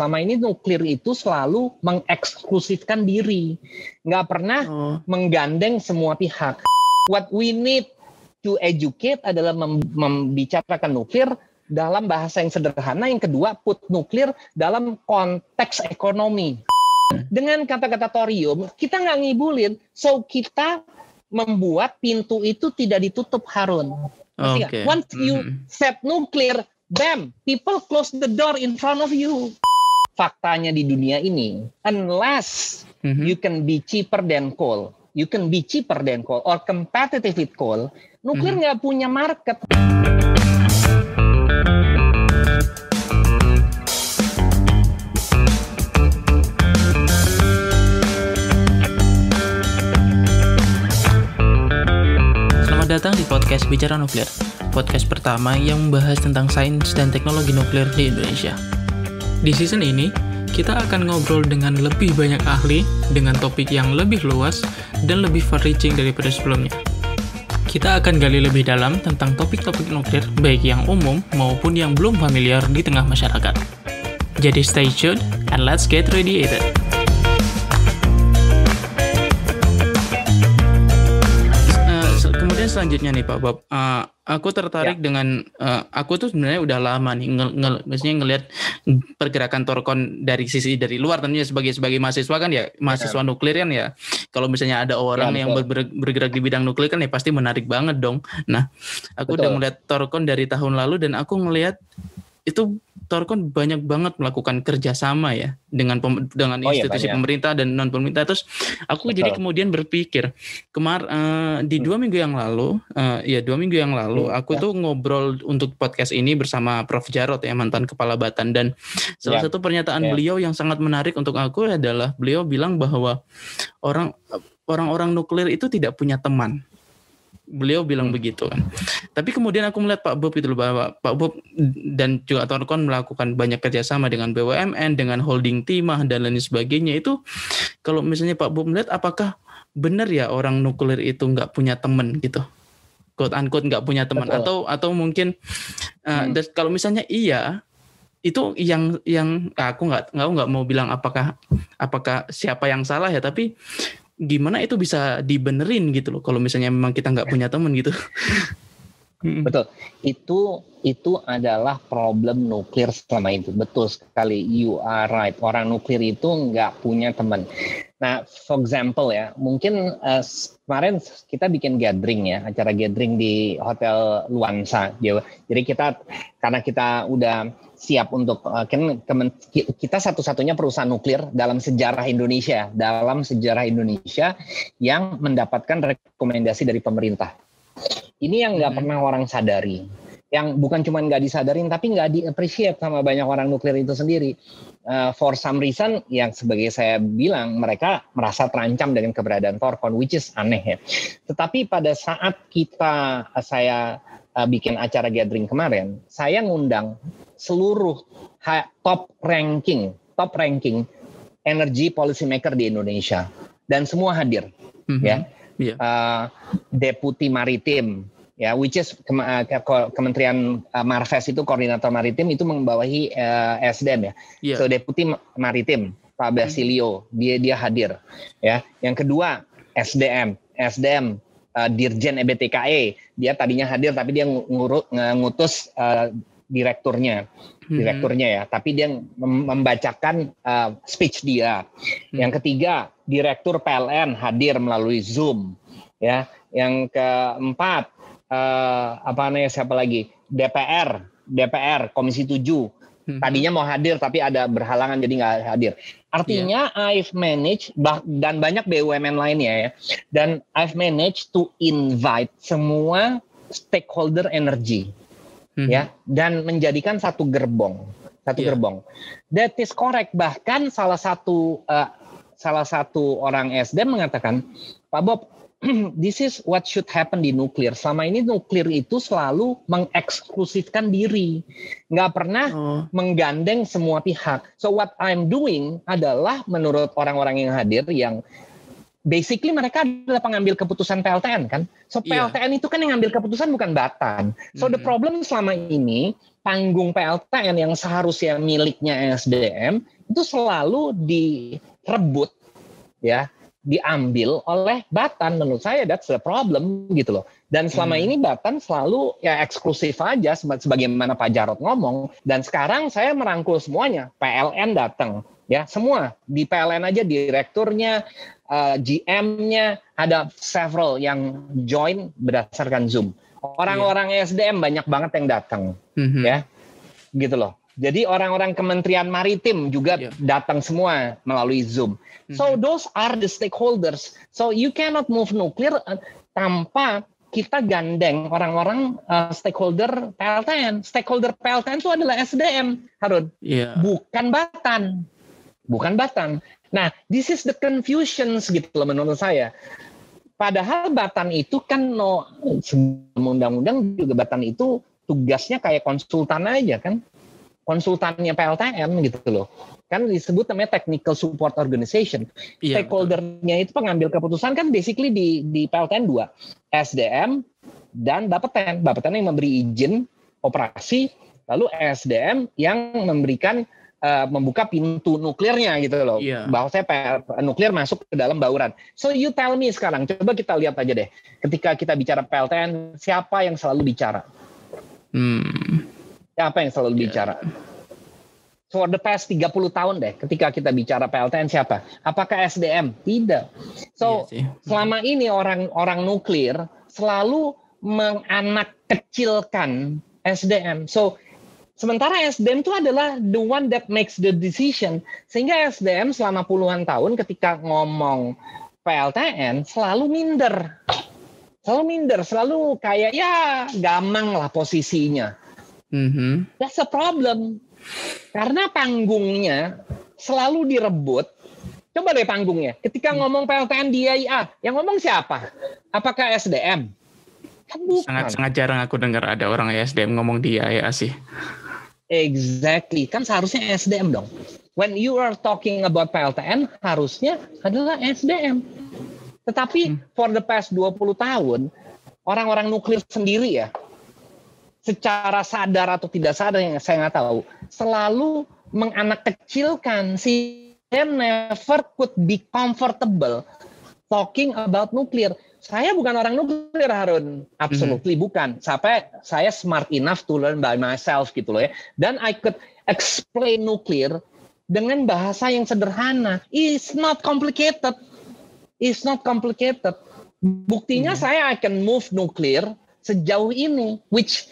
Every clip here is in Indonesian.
Selama ini nuklir itu selalu mengeksklusifkan diri, nggak pernah menggandeng semua pihak. What we need to educate adalah membicarakan nuklir dalam bahasa yang sederhana. Yang kedua, put nuklir dalam konteks ekonomi. Dengan kata-kata thorium, kita nggak ngibulin, so kita membuat pintu itu tidak ditutup, Harun. Okay. Once you set nuklir, bam, people close the door in front of you. Faktanya di dunia ini, unless you can be cheaper than coal, or competitive with coal, nuklir nggak punya market. Datang di podcast Bicara Nuklir, podcast pertama yang membahas tentang sains dan teknologi nuklir di Indonesia. Di season ini, kita akan ngobrol dengan lebih banyak ahli dengan topik yang lebih luas dan lebih far-reaching daripada sebelumnya. Kita akan gali lebih dalam tentang topik-topik nuklir, baik yang umum maupun yang belum familiar di tengah masyarakat. Jadi stay tuned and let's get radiated. Selanjutnya nih Pak Bob, aku tertarik dengan aku tuh sebenarnya udah lama nih maksudnya ngelihat pergerakan Thorcon dari luar, tentunya sebagai mahasiswa kan ya, mahasiswa nuklir kan ya. Kalau misalnya ada orang yang bergerak di bidang nuklir kan ya pasti menarik banget dong. Nah, aku udah ngelihat Thorcon dari tahun lalu dan aku ngelihat itu Thorcon banyak banget melakukan kerjasama ya dengan institusi pemerintah dan non pemerintah. Terus aku jadi kemudian berpikir di 2 minggu yang lalu, aku tuh ngobrol untuk podcast ini bersama Prof. Jarod ya, mantan kepala Batan, dan salah satu pernyataan beliau yang sangat menarik untuk aku adalah beliau bilang bahwa orang-orang nuklir itu tidak punya teman. Beliau bilang begitu kan. Tapi kemudian aku melihat Pak Bob itu bahwa Pak Bob dan juga Thorcon melakukan banyak kerjasama dengan BUMN, dengan holding timah dan lain sebagainya. Itu kalau misalnya Pak Bob melihat, apakah benar ya orang nuklir itu nggak punya teman gitu, quote unquote nggak punya teman, atau mungkin kalau misalnya iya, itu yang aku nggak mau bilang apakah siapa yang salah ya, tapi gimana itu bisa dibenerin gitu loh kalau misalnya memang kita nggak punya teman gitu. Betul, itu adalah problem nuklir selama itu. Betul sekali, you are right. Orang nuklir itu nggak punya teman. Nah, for example ya, mungkin kemarin kita bikin acara gathering di Hotel Luansa. Jadi karena kita udah siap untuk kita satu-satunya perusahaan nuklir dalam sejarah Indonesia yang mendapatkan rekomendasi dari pemerintah. Ini yang nggak pernah orang sadari, yang bukan cuma nggak disadarin tapi nggak di-appreciate sama banyak orang nuklir itu sendiri. For some reason, yang sebagai saya bilang, mereka merasa terancam dengan keberadaan Thorcon, which is aneh ya. Tetapi pada saat saya bikin acara gathering kemarin, saya ngundang seluruh top ranking energy policy maker di Indonesia, dan semua hadir, ya. Deputi Maritim, ya, which is Kementerian Marves itu koordinator maritim itu membawahi SDM ya. So Deputi Maritim Pak Basilio dia hadir, ya. Yang kedua SDM Dirjen EBTKE, dia tadinya hadir tapi dia ngutus direkturnya ya, tapi dia membacakan speech dia. Yang ketiga, Direktur PLN hadir melalui Zoom, ya. Yang keempat, siapa lagi? DPR Komisi 7. Tadinya mau hadir tapi ada berhalangan jadi nggak hadir. Artinya I've managed, dan banyak BUMN lainnya ya, dan I've managed to invite semua stakeholder energi. Ya, dan menjadikan satu gerbong. That is correct. Bahkan salah satu orang SDM mengatakan, Pak Bob, this is what should happen di nuklir. Selama ini nuklir itu selalu mengeksklusifkan diri, nggak pernah menggandeng semua pihak. So what I'm doing adalah, menurut orang-orang yang hadir, yang basically mereka adalah pengambil keputusan PLTN kan. So PLTN itu kan yang ngambil keputusan bukan Batan. So the problem selama ini panggung PLTN yang seharusnya miliknya SDM itu selalu direbut ya, diambil oleh Batan. Menurut saya that's the problem gitu loh. Dan selama ini Batan selalu ya eksklusif aja sebagaimana Pak Jarod ngomong. Dan sekarang saya merangkul semuanya. PLN datang ya, semua di PLN aja, direkturnya, GM-nya, ada several yang join berdasarkan Zoom. Orang-orang SDM banyak banget yang datang, ya, gitu loh. Jadi orang-orang Kementerian Maritim juga datang semua melalui Zoom. So those are the stakeholders. So you cannot move nuklir tanpa kita gandeng orang-orang stakeholder PLTN. Stakeholder PLTN itu adalah SDM, Harun, bukan Batan. Bukan Batan. Nah, this is the confusions gitu loh menurut saya. Padahal Batan itu kan undang-undang juga Batan itu tugasnya kayak konsultan aja kan. Konsultannya PLTN gitu loh. Kan disebut namanya Technical Support Organization. Stakeholder-nya itu pengambil keputusan kan basically di PLTN 2. SDM dan Bapeten. Bapeten yang memberi izin operasi, lalu SDM yang memberikan membuka pintu nuklirnya gitu loh, bahwa saya nuklir masuk ke dalam bauran. So you tell me sekarang, coba kita lihat aja deh, ketika kita bicara PLTN, siapa yang selalu bicara? Siapa yang selalu bicara? For the past 30 tahun deh, ketika kita bicara PLTN siapa? Apakah SDM? Tidak. So selama ini orang nuklir selalu menganak kecilkan SDM. So sementara SDM itu adalah the one that makes the decision. Sehingga SDM selama puluhan tahun ketika ngomong PLTN selalu minder. Selalu kayak ya gamang lah posisinya. That's a problem. Karena panggungnya selalu direbut. Coba deh panggungnya. Ketika ngomong PLTN di IAIA, yang ngomong siapa? Apakah SDM? Kan bukan. Sangat jarang aku dengar ada orang SDM ngomong di IAIA sih. Exactly, kan seharusnya SDM dong. When you are talking about PLTN, harusnya adalah SDM. Tetapi for the past 20 tahun, orang-orang nuklir sendiri ya, secara sadar atau tidak sadar, yang saya nggak tahu, selalu menganak kecilkan. They never could be comfortable talking about nuklir. Saya bukan orang nuklir, Harun. Absolutely bukan. Sampai saya smart enough to learn by myself gitu loh ya. Dan I could explain nuklir dengan bahasa yang sederhana. It's not complicated. Buktinya saya I can move nuklir sejauh ini, which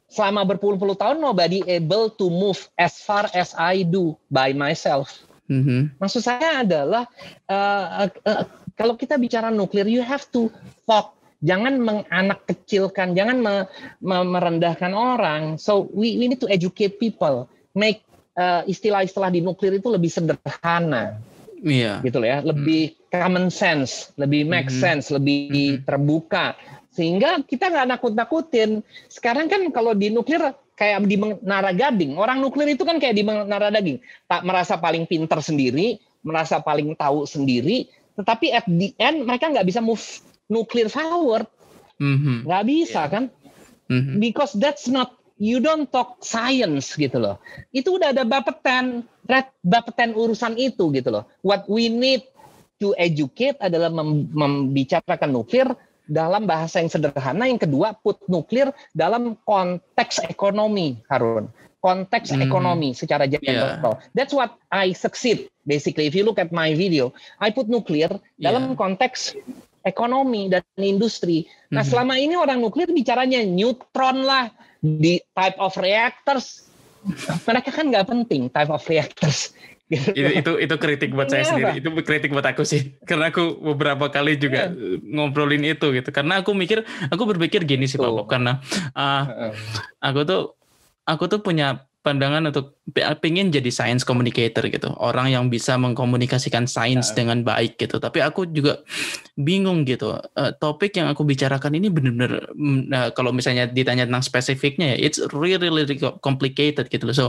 selama berpuluh-puluh tahun nobody able to move as far as I do by myself. Maksud saya adalah kalau kita bicara nuklir, you have to talk. Jangan menganak kecilkan, jangan merendahkan orang. So we need to educate people, make istilah-istilah di nuklir itu lebih sederhana, gitu loh ya, lebih common sense, lebih make sense, lebih terbuka, sehingga kita nggak nakut-nakutin. Sekarang kan kalau di nuklir kayak di Menara Gading, orang nuklir itu kan kayak di Menara Gading, tak merasa paling pinter sendiri, merasa paling tahu sendiri. Tetapi at the end mereka nggak bisa move nuclear forward, nggak bisa kan? Because that's not, you don't talk science gitu loh. Itu udah ada Bapeten urusan itu gitu loh. What we need to educate adalah membicarakan nuklir dalam bahasa yang sederhana. Yang kedua, put nuklir dalam konteks ekonomi, Harun. Konteks ekonomi secara general. That's what I succeed. Basically, if you look at my video, I put nuklir dalam konteks ekonomi dan industri. Nah, selama ini orang nuklir bicaranya neutron lah, di type of reactors. Mereka kan nggak penting type of reactors. Itu kritik buat saya sendiri. Itu kritik buat aku sih. Karena aku beberapa kali juga ngobrolin itu gitu. Karena aku berpikir gini sih Pak Bob. Karena aku tuh punya pandangan untuk pengen jadi science communicator gitu. Orang yang bisa mengkomunikasikan sains dengan baik gitu. Tapi aku juga bingung gitu. Topik yang aku bicarakan ini benar-benar kalau misalnya ditanya tentang spesifiknya ya, it's really complicated gitu loh. So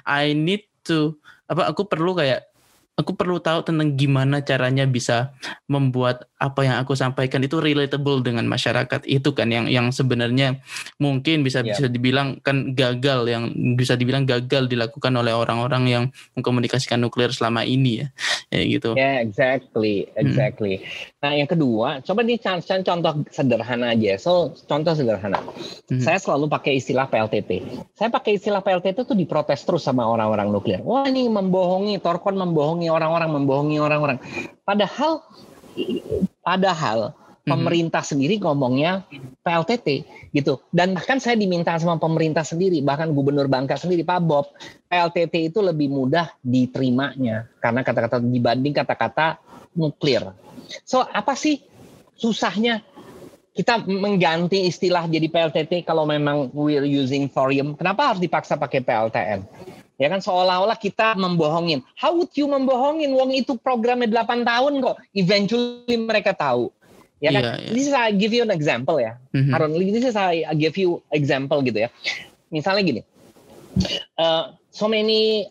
I need to aku perlu kayak aku perlu tahu tentang gimana caranya bisa membuat apa yang aku sampaikan itu relatable dengan masyarakat. Itu kan yang sebenarnya mungkin bisa dibilang kan gagal, yang bisa dibilang gagal dilakukan oleh orang-orang yang mengkomunikasikan nuklir selama ini ya. Ya gitu. Yeah, exactly. Nah, yang kedua, coba nih contoh sederhana aja. Contoh sederhana. Saya selalu pakai istilah PLTT. Saya pakai istilah PLTT itu diprotes terus sama orang-orang nuklir. Wah, ini membohongi, Thorkon membohongi orang-orang. Padahal pemerintah sendiri ngomongnya PLTT gitu. Dan bahkan saya diminta sama pemerintah sendiri, bahkan Gubernur Bangka sendiri, Pak Bob, PLTT itu lebih mudah diterimanya karena kata-kata dibanding kata-kata nuklir. So, apa sih susahnya kita mengganti istilah jadi PLTT kalau memang we're using thorium? Kenapa harus dipaksa pakai PLTN? Ya kan seolah-olah kita membohongin. How would you membohongin? Wong itu programnya 8 tahun kok. Eventually mereka tahu. Ya kan? Yeah. This is I give you an example ya. Aaron, this is I give you example gitu ya. Misalnya gini. So many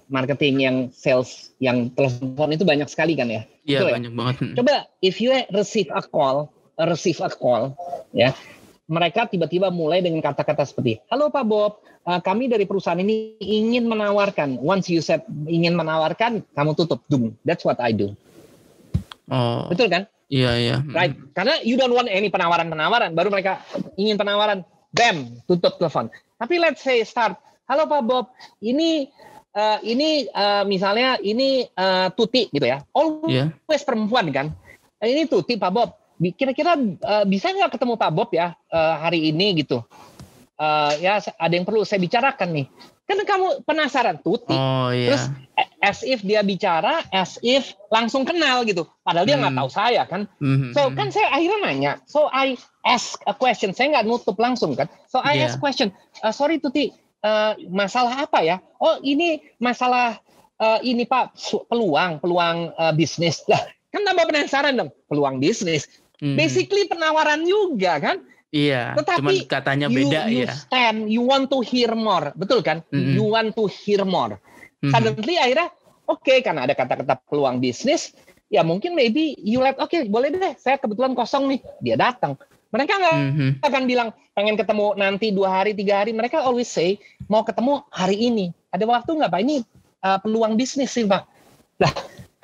marketing yang sales, yang telepon itu banyak sekali kan ya. Iya, banyak banget. Coba if you receive a call ya. Mereka tiba-tiba mulai dengan kata-kata seperti, halo Pak Bob, kami dari perusahaan ini ingin menawarkan. Once you said ingin menawarkan, kamu tutup. Doom. That's what I do. Oh. Betul kan? Iya. Right. Karena you don't want any penawaran. Baru mereka ingin penawaran. Bam, tutup telepon. Tapi let's say start. Halo Pak Bob, ini misalnya ini Tuti gitu ya. Always perempuan kan. Ini Tuti Pak Bob. Kira-kira bisa nggak ketemu Pak Bob ya hari ini gitu? Ya ada yang perlu saya bicarakan nih. Kan kamu penasaran Tuti. Terus as if dia bicara, as if langsung kenal gitu. Padahal dia nggak tahu saya kan. So kan saya akhirnya nanya. So I ask a question. Saya nggak nutup langsung kan. So I ask question. Sorry Tuti, masalah apa ya? Oh ini masalah ini Pak, peluang bisnis. Lah kan tambah penasaran dong. Peluang bisnis. Basically penawaran juga kan. Iya, cuman katanya beda you stand, you want to hear more, betul kan? You want to hear more. Suddenly akhirnya, oke, karena ada kata-kata peluang bisnis, ya mungkin maybe you let, oke, boleh deh, saya kebetulan kosong nih, dia datang. Mereka nggak akan bilang pengen ketemu nanti 2 hari, 3 hari. Mereka always say mau ketemu hari ini. Ada waktu nggak Pak? Ini peluang bisnis sih Pak. Lah.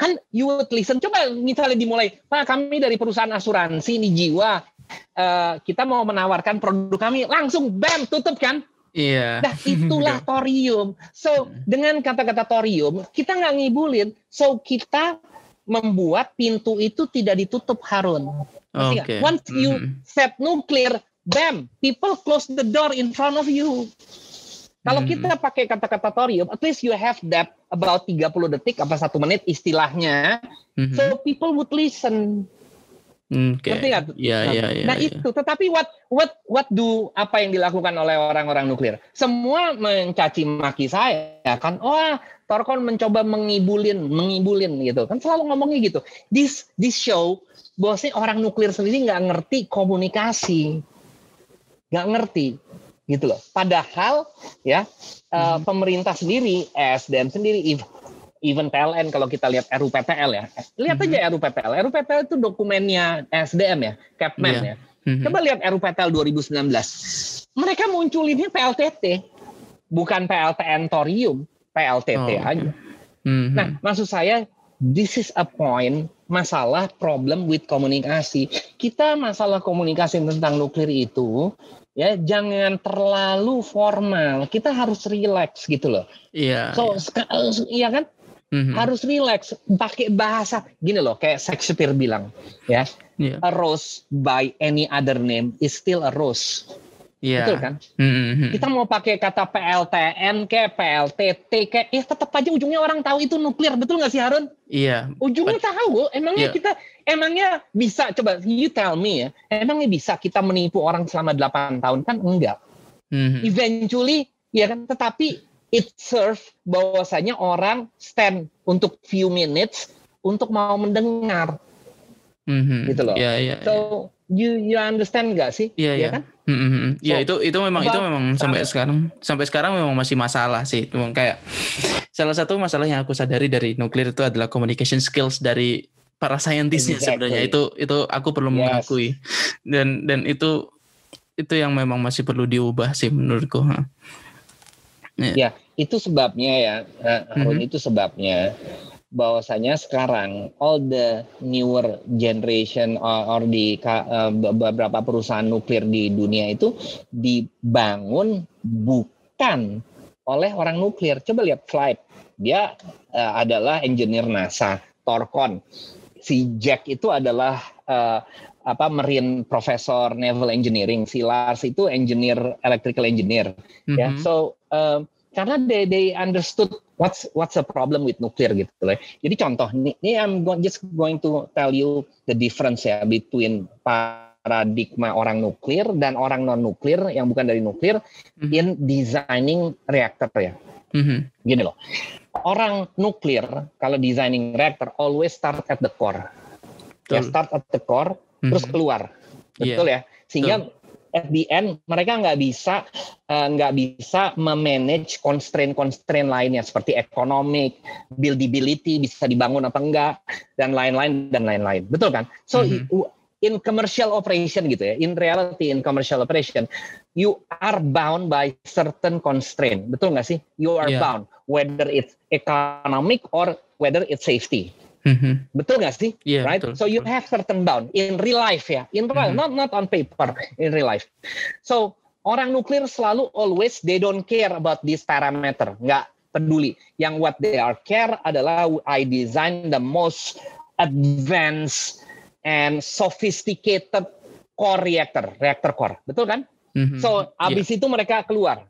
Kan you would listen. Coba misalnya dimulai, Pak kami dari perusahaan asuransi ini jiwa, kita mau menawarkan produk kami, langsung bam tutup kan? Iya. Nah itulah thorium. So dengan kata-kata thorium kita nggak ngibulin, so kita membuat pintu itu tidak ditutup Harun. Okay. Once you set nuclear, bam, people close the door in front of you. Kalau kita pakai kata-kata thorium, at least you have that about 30 detik apa 1 menit istilahnya, so people would listen. Ngerti nggak? Iya. Itu. Tetapi apa yang dilakukan oleh orang-orang nuklir? Semua mencaci maki saya kan. Oh, Thorkon mencoba mengibulin gitu kan, selalu ngomongnya gitu. This show bahwasanya orang nuklir sendiri nggak ngerti komunikasi, nggak ngerti. Gitu loh. Padahal ya pemerintah sendiri, SDM sendiri, even PLN kalau kita lihat RUPPL ya, lihat aja RUPPL. RUPPL itu dokumennya SDM ya, Capman ya. Coba lihat RUPPL 2019. Mereka munculinnya PLTT, bukan PLTN thorium, PLTT aja. Nah, maksud saya, this is a point, masalah problem with komunikasi. Kita masalah komunikasi tentang nuklir itu, ya jangan terlalu formal. Kita harus relax gitu loh. Iya. Iya kan? Harus relax. Pakai bahasa gini loh, kayak Shakespeare bilang, ya. A rose by any other name is still a rose. Yeah. Betul kan? Kita mau pakai kata PLTN kayak PLTT kayak tetap aja ujungnya orang tahu itu nuklir. Betul nggak sih Harun? Iya. Ujungnya tahu. Emangnya bisa, coba you tell me ya. Emangnya bisa kita menipu orang selama 8 tahun? Kan enggak. Eventually ya kan, tetapi it serve bahwasanya orang stand untuk few minutes untuk mau mendengar. Gitu loh. Yeah. So You understand nggak sih? Iya, ya kan? Ya itu memang sampai sekarang memang masih masalah sih. Kayak salah satu masalah yang aku sadari dari nuklir itu adalah communication skills dari para saintisnya sebenarnya. Itu aku perlu mengakui. Dan itu yang memang masih perlu diubah sih menurutku. Ya, itu sebabnya ya, Harun, itu sebabnya bahwasanya sekarang all the newer generation or di beberapa perusahaan nuklir di dunia itu dibangun bukan oleh orang nuklir. Coba lihat Flight, dia adalah engineer NASA, Thorcon. Si Jack itu adalah marine professor naval engineering, si Lars itu engineer electrical engineer. Ya, so karena they understood what's the problem with nuclear gitu loh. Jadi contoh ini I'm just going to tell you the difference ya between paradigma orang nuklir dan orang non nuklir yang bukan dari nuklir in designing reactor ya. Gini loh. Orang nuklir kalau designing reactor always start at the core. Ya, start at the core terus keluar. Betul ya. Sehingga at the end mereka nggak bisa memanage constraint lainnya seperti economic, buildability bisa dibangun apa enggak dan lain-lain. Betul kan? So in commercial operation gitu ya, in reality in commercial operation you are bound by certain constraint. Betul nggak sih? You are bound whether it's economic or whether it's safety. Betul nggak sih? Right? Betul, so you have certain bound in real life ya, in real not on paper, in real life. So orang nuklir selalu always they don't care about this parameter, nggak peduli. Yang what they are care adalah I design the most advanced and sophisticated core reactor core, betul kan? So abis itu mereka keluar.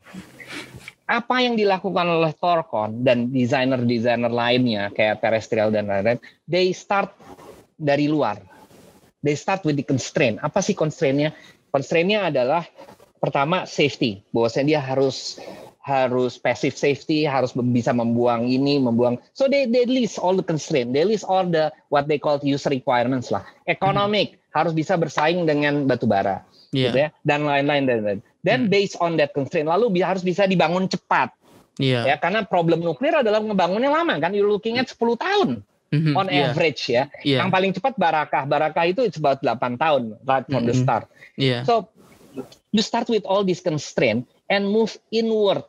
Apa yang dilakukan oleh Thorcon dan desainer lainnya kayak Terrestrial dan lain-lain, they start dari luar. They start with the constraint. Apa sih constraint-nya? Constraint-nya adalah pertama safety. Bahwasanya dia harus passive safety, harus bisa membuang. So they list all the constraint. They list all the what they call user requirements lah. Economic, harus bisa bersaing dengan batu bara. Gitu ya, dan lain-lain. Dan based on that constraint, lalu harus bisa dibangun cepat. Ya, karena problem nuklir adalah ngebangunnya lama kan, you're looking at 10 tahun on average ya. Yang paling cepat Barakah itu it's about 8 tahun right from the start. So you start with all these constraint and move inward.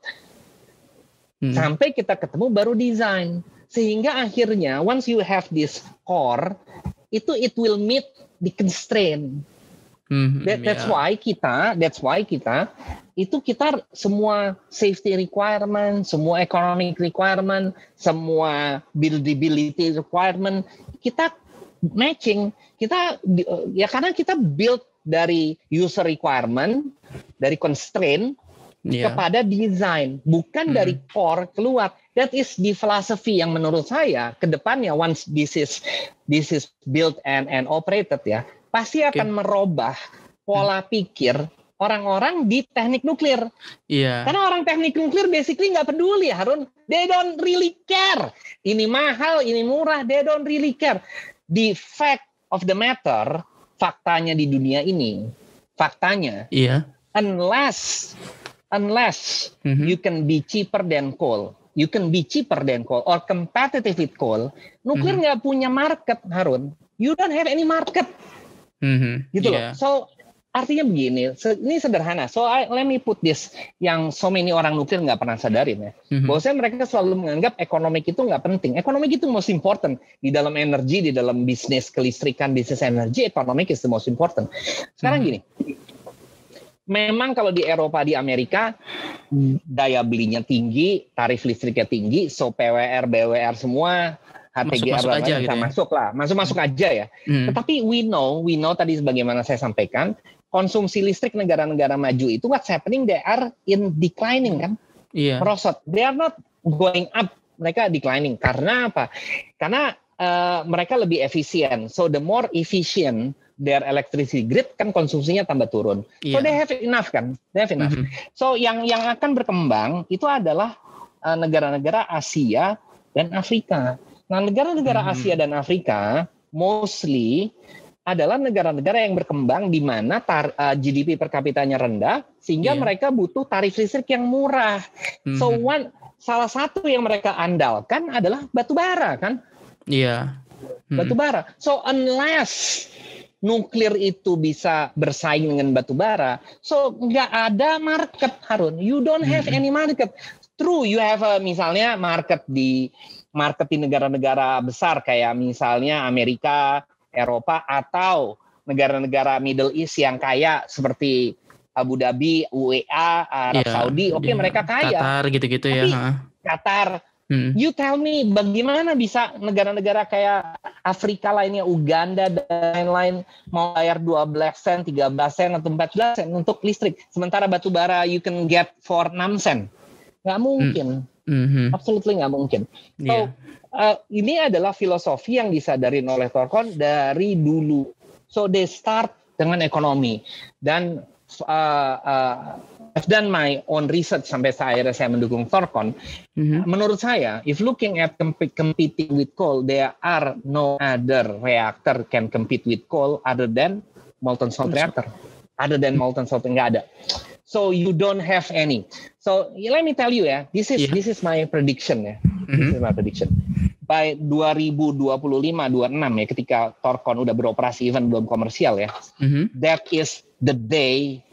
Sampai kita ketemu baru design. Sehingga akhirnya once you have this core, it will meet the constraint. That's why kita semua safety requirement, semua economic requirement, semua buildability requirement kita matching. Karena kita build dari user requirement, dari constraint kepada design, bukan dari core keluar. That is the philosophy yang menurut saya ke depannya once this is built and operated ya. Pasti akan merubah pola pikir orang-orang di teknik nuklir. Karena orang teknik nuklir basically nggak peduli, Harun. They don't really care. Ini mahal, ini murah, they don't really care. The fact of the matter, faktanya di dunia ini, unless you can be cheaper than coal, or competitive with coal, nuklir nggak punya market, Harun. You don't have any market. Gitu loh. So artinya begini, ini sederhana. So let me put this yang so many orang nuklir nggak pernah sadarin ya. Bahwasanya mereka selalu menganggap ekonomi itu nggak penting. Ekonomi itu most important di dalam energi, di dalam bisnis kelistrikan, bisnis energi. Ekonomi is the most important. Sekarang gini, memang kalau di Eropa, di Amerika daya belinya tinggi, tarif listriknya tinggi, so PWR, BWR semua HTGR masuk aja ya. Tetapi we know tadi sebagaimana saya sampaikan, konsumsi listrik negara-negara maju itu what's happening, they are in declining kan, merosot. They are not going up, mereka declining. Karena apa? Karena mereka lebih efisien. So the more efficient their electricity grid kan konsumsinya tambah turun. So they have enough kan, So yang akan berkembang itu adalah negara-negara Asia dan Afrika. Nah, negara-negara Asia dan Afrika mostly adalah negara-negara yang berkembang di mana GDP per kapitanya rendah, sehingga mereka butuh tarif listrik yang murah. So salah satu yang mereka andalkan adalah batu bara kan? Iya. Batu bara. So unless nuklir itu bisa bersaing dengan batu bara, so nggak ada market, Harun. You don't have any market. True, you have misalnya market di negara-negara besar kayak misalnya Amerika, Eropa, atau negara-negara Middle East yang kaya seperti Abu Dhabi, UEA, Arab Saudi. Oke, mereka kaya. Qatar gitu-gitu tapi, ya. Qatar. You tell me bagaimana bisa negara-negara kayak Afrika lainnya, Uganda dan lain-lain mau bayar 12 sen, 13 sen atau 14 sen untuk listrik. Sementara batu bara you can get for 6 sen. Nggak mungkin. Absolutely nggak mungkin. So, ini adalah filosofi yang disadarin oleh Thorcon dari dulu. So they start dengan ekonomi. Dan I've done my own research sampai akhirnya saya mendukung Thorcon. Menurut saya, if looking at competing with coal, there are no other reactor can compete with coal other than molten salt reactor. Other than molten salt, nggak ada. So you don't have any. So let me tell you ya, this is my prediction ya. This is my prediction. By 2025-26 ya, ketika Thorcon udah beroperasi, even belum komersial ya, that is the day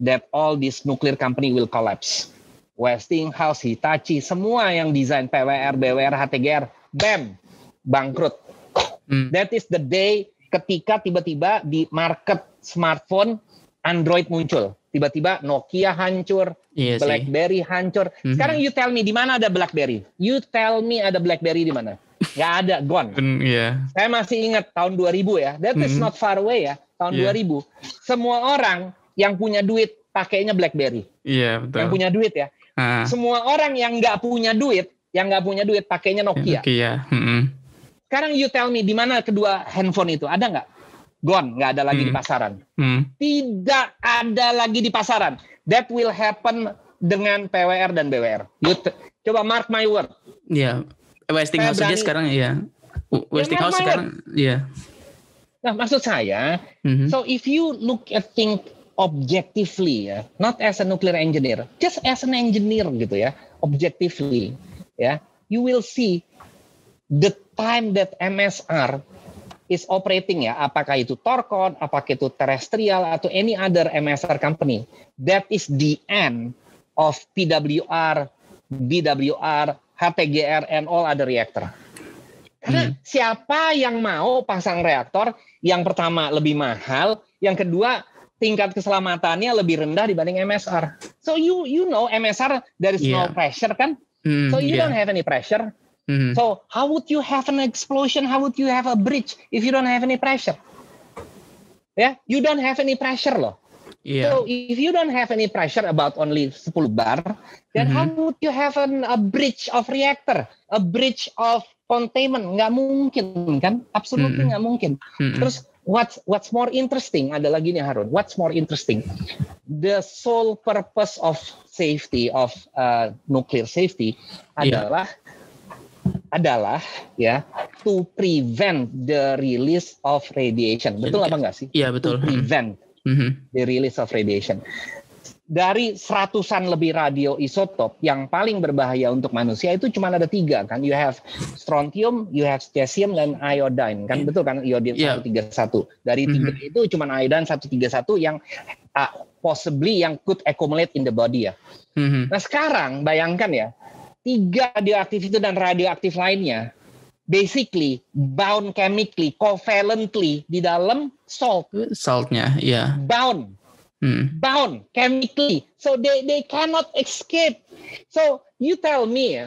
that all this nuclear company will collapse. Westinghouse, Hitachi, semua yang desain PWR, BWR, HTGR, bam, bangkrut. That is the day ketika tiba-tiba di market smartphone Android muncul. Tiba-tiba Nokia hancur, BlackBerry hancur. Sekarang you tell me di mana ada BlackBerry? You tell me ada BlackBerry di mana? Nggak ada, gone. Saya masih ingat tahun 2000 ya. That is not far away ya. Tahun 2000. Semua orang yang punya duit pakainya BlackBerry. Iya, betul. Yang punya duit ya. Semua orang yang nggak punya duit pakainya Nokia. Sekarang you tell me di mana kedua handphone itu? Ada nggak? Gone, nggak ada lagi di pasaran. Tidak ada lagi di pasaran. That will happen dengan PWR dan BWR. Coba mark my word. Iya. Westinghouse saja sekarang ya. Westinghouse sekarang ya. Nah, maksud saya, so if you look at things objectively ya, not as a nuclear engineer, just as an engineer gitu ya, objectively ya, you will see the time that MSR is operating ya, apakah itu Thorcon, apakah itu Terrestrial atau any other MSR company, that is the end of PWR, BWR, HTGR and all other reactor. Karena siapa yang mau pasang reaktor yang pertama lebih mahal, yang kedua tingkat keselamatannya lebih rendah dibanding MSR. So you know MSR there is no pressure kan? So you don't have any pressure. So how would you have an explosion? How would you have a breach if you don't have any pressure? Ya, you don't have any pressure loh. So if you don't have any pressure about only 10 bar, then how would you have a breach of reactor, a breach of containment? Nggak mungkin kan? Absolutely nggak mungkin. Terus what's more interesting? Ada lagi nih Harun. What's more interesting? The sole purpose of safety of nuclear safety adalah ya to prevent the release of radiation. Betul apa enggak sih? Iya betul. To prevent the release of radiation. Dari 100-an lebih radioisotop yang paling berbahaya untuk manusia itu cuma ada 3 kan. You have strontium, you have cesium dan iodine kan, betul kan, iodine 131. Dari 3 itu cuma iodine 131 yang possibly yang could accumulate in the body ya. Nah sekarang bayangkan ya, 3 radioaktif itu dan radioaktif lainnya basically bound chemically, covalently di dalam saltnya, ya. Bound chemically, so they cannot escape. So you tell me,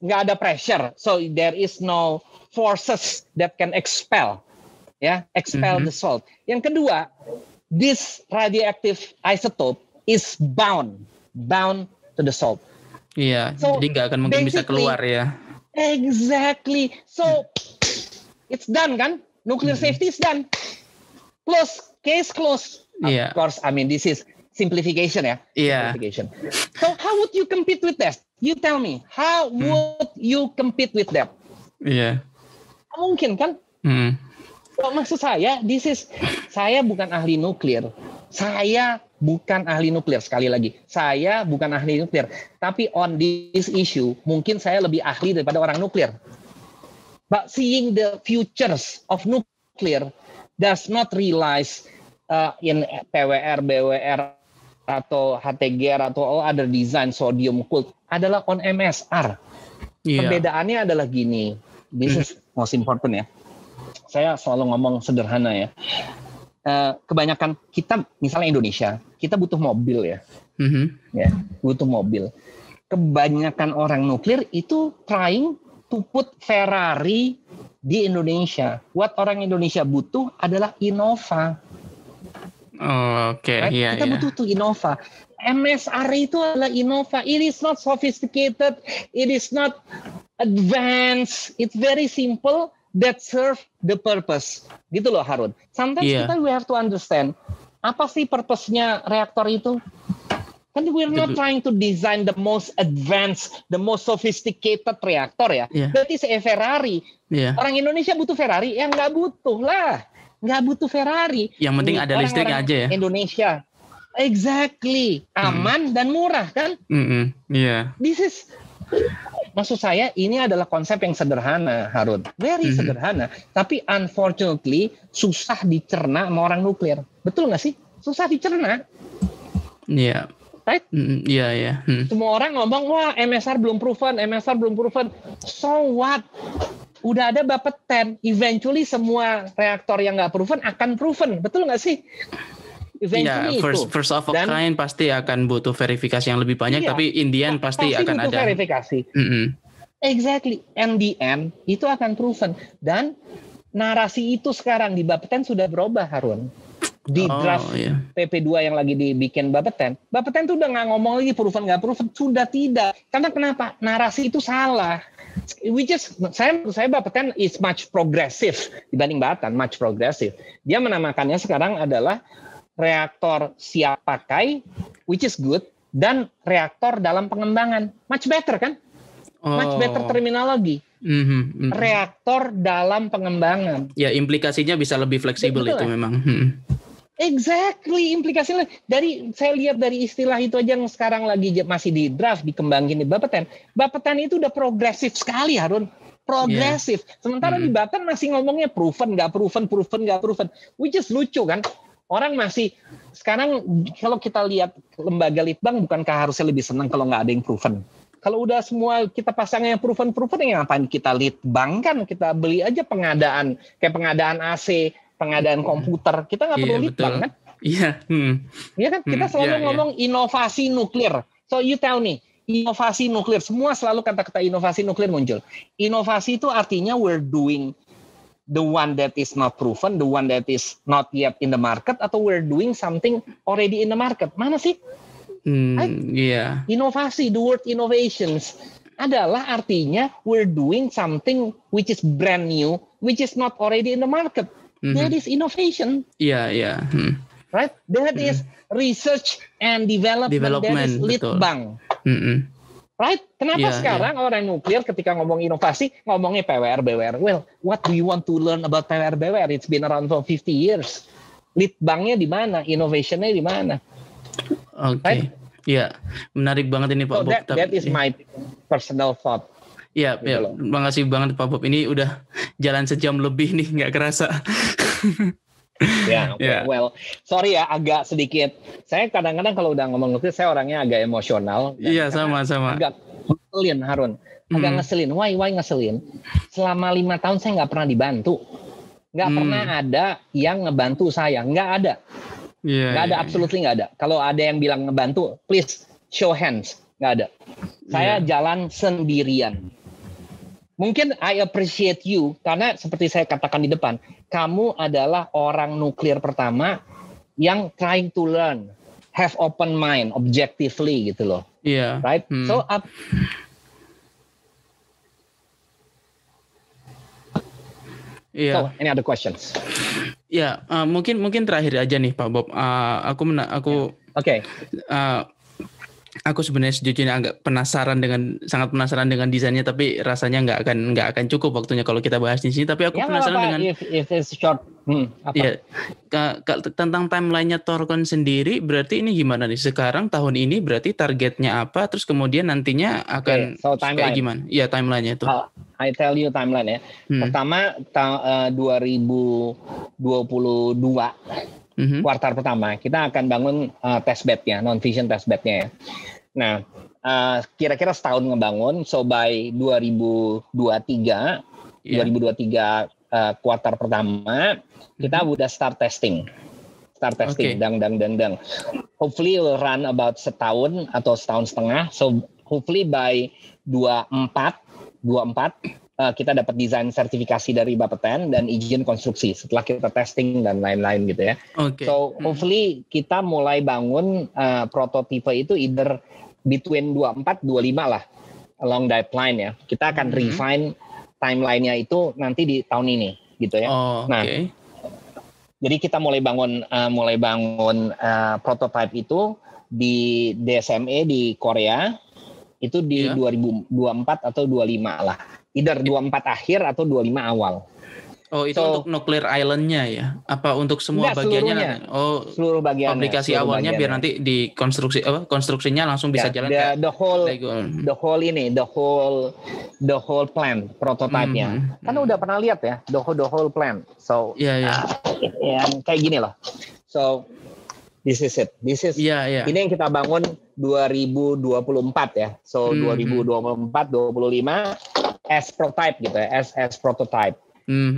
nggak ada pressure, so there is no forces that can expel the salt. Yang kedua, this radioactive isotope is bound to the salt. Iya, so, jadi nggak akan mungkin bisa keluar ya. Exactly. So it's done kan? Nuclear safety is done. Case closed. Yeah. Of course, I mean this is simplification ya. Yeah. Simplification. So how would you compete with that? You tell me. How would you compete with that? Iya. Mungkin kan? Maksud saya, saya bukan ahli nuklir. Saya bukan ahli nuklir, sekali lagi. Saya bukan ahli nuklir. Tapi on this issue, mungkin saya lebih ahli daripada orang nuklir. But seeing the futures of nuclear does not realize in PWR, BWR, atau HTGR, atau all other design sodium cooled adalah on MSR. Perbedaannya adalah gini. This is most important ya. Saya selalu ngomong sederhana ya. Kebanyakan kita, misalnya Indonesia, kita butuh mobil ya. Ya, butuh mobil. Kebanyakan orang nuklir itu trying to put Ferrari di Indonesia. What orang Indonesia butuh adalah Innova. Right? Kita butuh tuh Innova. MSR itu adalah Innova. It is not sophisticated. It is not advanced. It's very simple. That serve the purpose, gitu loh Harun. Sometimes we have to understand apa sih purpose-nya reaktor itu. Kan we're not trying to design the most advanced, the most sophisticated reaktor ya. That is a Ferrari. Orang Indonesia butuh Ferrari? Ya nggak butuh lah, nggak butuh Ferrari. Yang penting ada listriknya aja ya. Indonesia, exactly, aman dan murah kan? This is maksud saya ini adalah konsep yang sederhana, Harun. Very sederhana. Tapi unfortunately susah dicerna sama orang nuklir. Betul nggak sih? Susah dicerna. Iya. Right? Iya. Semua orang ngomong, wah MSR belum proven. So what? Udah ada Bapeten. Eventually semua reaktor yang nggak proven akan proven. Betul nggak sih? First of a kind pasti akan butuh verifikasi yang lebih banyak, tapi in the end pasti akan ada verifikasi. Exactly, and the end itu akan proven. Dan narasi itu sekarang di Bapeten sudah berubah, Harun. Di draft PP2 yang lagi dibikin Bapeten tuh udah nggak ngomong lagi proven nggak proven, sudah tidak. Karena kenapa? Narasi itu salah. Saya Bapeten is much progressive dibanding Batan, much progressive. Dia menamakannya sekarang adalah reaktor siap pakai, which is good, dan reaktor dalam pengembangan. Much better kan? Much better terminologi. Reaktor dalam pengembangan. Ya, implikasinya bisa lebih fleksibel itu memang. Exactly, implikasinya. Saya lihat dari istilah itu aja yang sekarang lagi masih di draft, dikembangin di Bapeten. Bapeten itu udah progresif sekali, Harun. Progresif. Sementara di Bapeten masih ngomongnya proven, nggak proven, which is lucu kan? Orang masih sekarang kalau kita lihat lembaga litbang, bukankah harusnya lebih senang kalau nggak ada yang proven? Kalau udah semua kita pasangnya proven ya ngapain kita litbang kan? Kita beli aja pengadaan kayak pengadaan AC, pengadaan komputer. Kita nggak perlu litbang kan? Iya. Iya kan? Kita selalu ngomong inovasi nuklir. So you tell me, inovasi nuklir. Semua selalu kata-kata inovasi nuklir muncul. Inovasi itu artinya we're doing the one that is not proven, the one that is not yet in the market, atau we're doing something already in the market. Mana sih? Inovasi, the word innovations adalah artinya we're doing something which is brand new, which is not already in the market. That is innovation. Right? That is research and development. That is litbang. Right? Kenapa sekarang orang nuklir ketika ngomong inovasi, ngomongnya PWR, BWR? Well, what do you want to learn about PWR, BWR? It's been around for 50 years. Litbangnya di mana? Innovationnya di mana? Oke. Iya, menarik banget ini Pak Bob. That is my personal thought. Iya, makasih banget Pak Bob. Ini udah jalan sejam lebih nih, nggak kerasa. Well, sorry ya, agak sedikit. Saya kadang-kadang kalau udah ngomong nuklir, saya orangnya agak emosional. Iya, sama-sama. Agak ngeselin, Harun. Agak ngeselin. Why ngeselin? Selama 5 tahun saya nggak pernah dibantu. Nggak pernah ada yang ngebantu saya. Nggak ada. Nggak ada, absolutely nggak ada. Kalau ada yang bilang ngebantu, please show hands. Nggak ada. Saya jalan sendirian. Mungkin I appreciate you, karena seperti saya katakan di depan, kamu adalah orang nuklir pertama yang trying to learn, have open mind, objectively gitu loh. Iya. Right? So, so, any other questions? Ya, mungkin terakhir aja nih Pak Bob. Aku sebenarnya sejujurnya sangat penasaran dengan desainnya, tapi rasanya nggak akan cukup waktunya kalau kita bahas di sini. Tapi aku Ya nggak penasaran apa-apa, dengan if it's short. Apa? ya tentang timelinenya Torcon sendiri. Berarti ini gimana nih? Sekarang tahun ini berarti targetnya apa? Terus kemudian nantinya akan So kayak timeline. gimana? Iya, timelinenya itu. I tell you timeline ya. Pertama 2022 kuartal pertama kita akan bangun testbednya, non-fission testbednya ya. Nah, kira-kira setahun ngebangun, so by 2023 kuartal pertama kita udah start testing, dang. Hopefully will run about setahun atau setahun setengah. So hopefully by 24 kita dapat desain sertifikasi dari Bapeten dan izin konstruksi setelah kita testing dan lain-lain gitu ya. So hopefully kita mulai bangun prototipe itu either between 24-25 lah, along that line ya. Kita akan refine timeline-nya itu nanti di tahun ini gitu ya. Nah, jadi kita mulai bangun prototype itu di DSME di Korea itu di 2024 atau 25 lah. Either 24 akhir atau 25 awal. Oh, itu untuk nuclear island-nya ya? Apa untuk semua bagiannya? Seluruh bagiannya. Aplikasi awalnya biar nanti di konstruksinya langsung bisa jalan the whole plan prototype-nya. Kan udah pernah lihat ya, the whole plan. So kayak gini loh. So this is it. Ini yang kita bangun 2024 ya. So 2024 25 as prototype gitu ya, as prototype.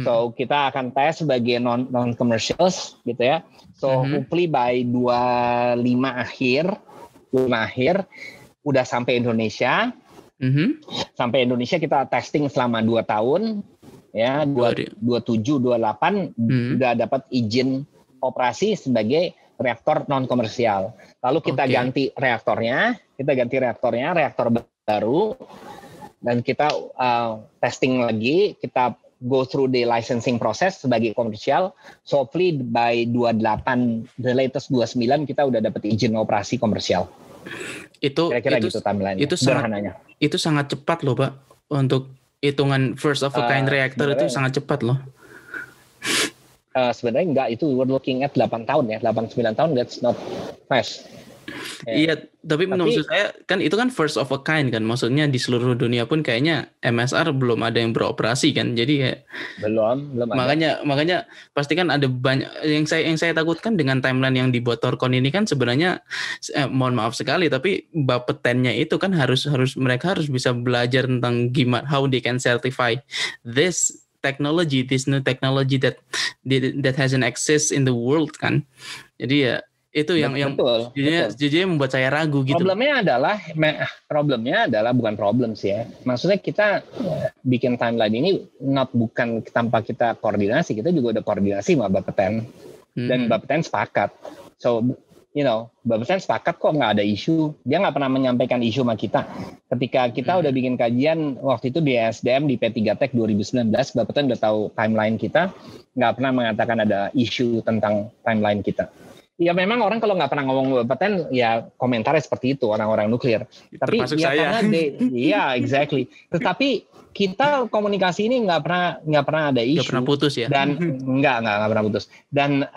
So kita akan tes sebagai non commercials gitu ya. So hopefully by 25 akhir udah sampai Indonesia. Sampai Indonesia kita testing selama 2 tahun ya, 27 28 udah dapat izin operasi sebagai reaktor non komersial. Lalu kita ganti reaktornya, reaktor baru, dan kita testing lagi, kita go through the licensing process sebagai komersial. So hopefully by 28, the latest 29 kita udah dapat izin operasi komersial. Kira-kira gitu timeline. Sederhananya. Itu sangat cepat loh, Pak. Untuk hitungan first of a kind reactor itu sangat cepat loh. Sebenarnya enggak, itu we're looking at 8 tahun ya, 8-9 tahun, that's not fast. Iya, tapi menurut saya kan itu kan first of a kind kan, maksudnya di seluruh dunia pun kayaknya MSR belum ada yang beroperasi kan, jadi kayak belum makanya pasti kan ada banyak yang saya takutkan dengan timeline yang dibuat Torcon ini kan sebenarnya mohon maaf sekali, tapi Bapetennya itu kan mereka harus bisa belajar tentang gimana how they can certify this new technology that hasn't exist in the world kan. Jadi ya itu yang jujurnya membuat saya ragu gitu. Problemnya adalah bukan problem sih ya. Maksudnya kita bikin timeline ini bukan tanpa kita koordinasi, kita juga udah koordinasi sama Bapeten dan Bapeten sepakat. So Bapeten sepakat kok, nggak ada isu. Dia nggak pernah menyampaikan isu sama kita. Ketika kita udah bikin kajian waktu itu di SDM di P3Tech 2019, Bapeten udah tahu timeline kita, nggak pernah mengatakan ada isu tentang timeline kita. Ya memang orang kalau nggak pernah ngomong Bapeten, ya komentarnya seperti itu orang-orang nuklir. Tapi termasuk ya saya. Exactly. Tetapi kita komunikasi ini nggak pernah ada isu. Nggak pernah putus ya. Dan nggak pernah putus. Dan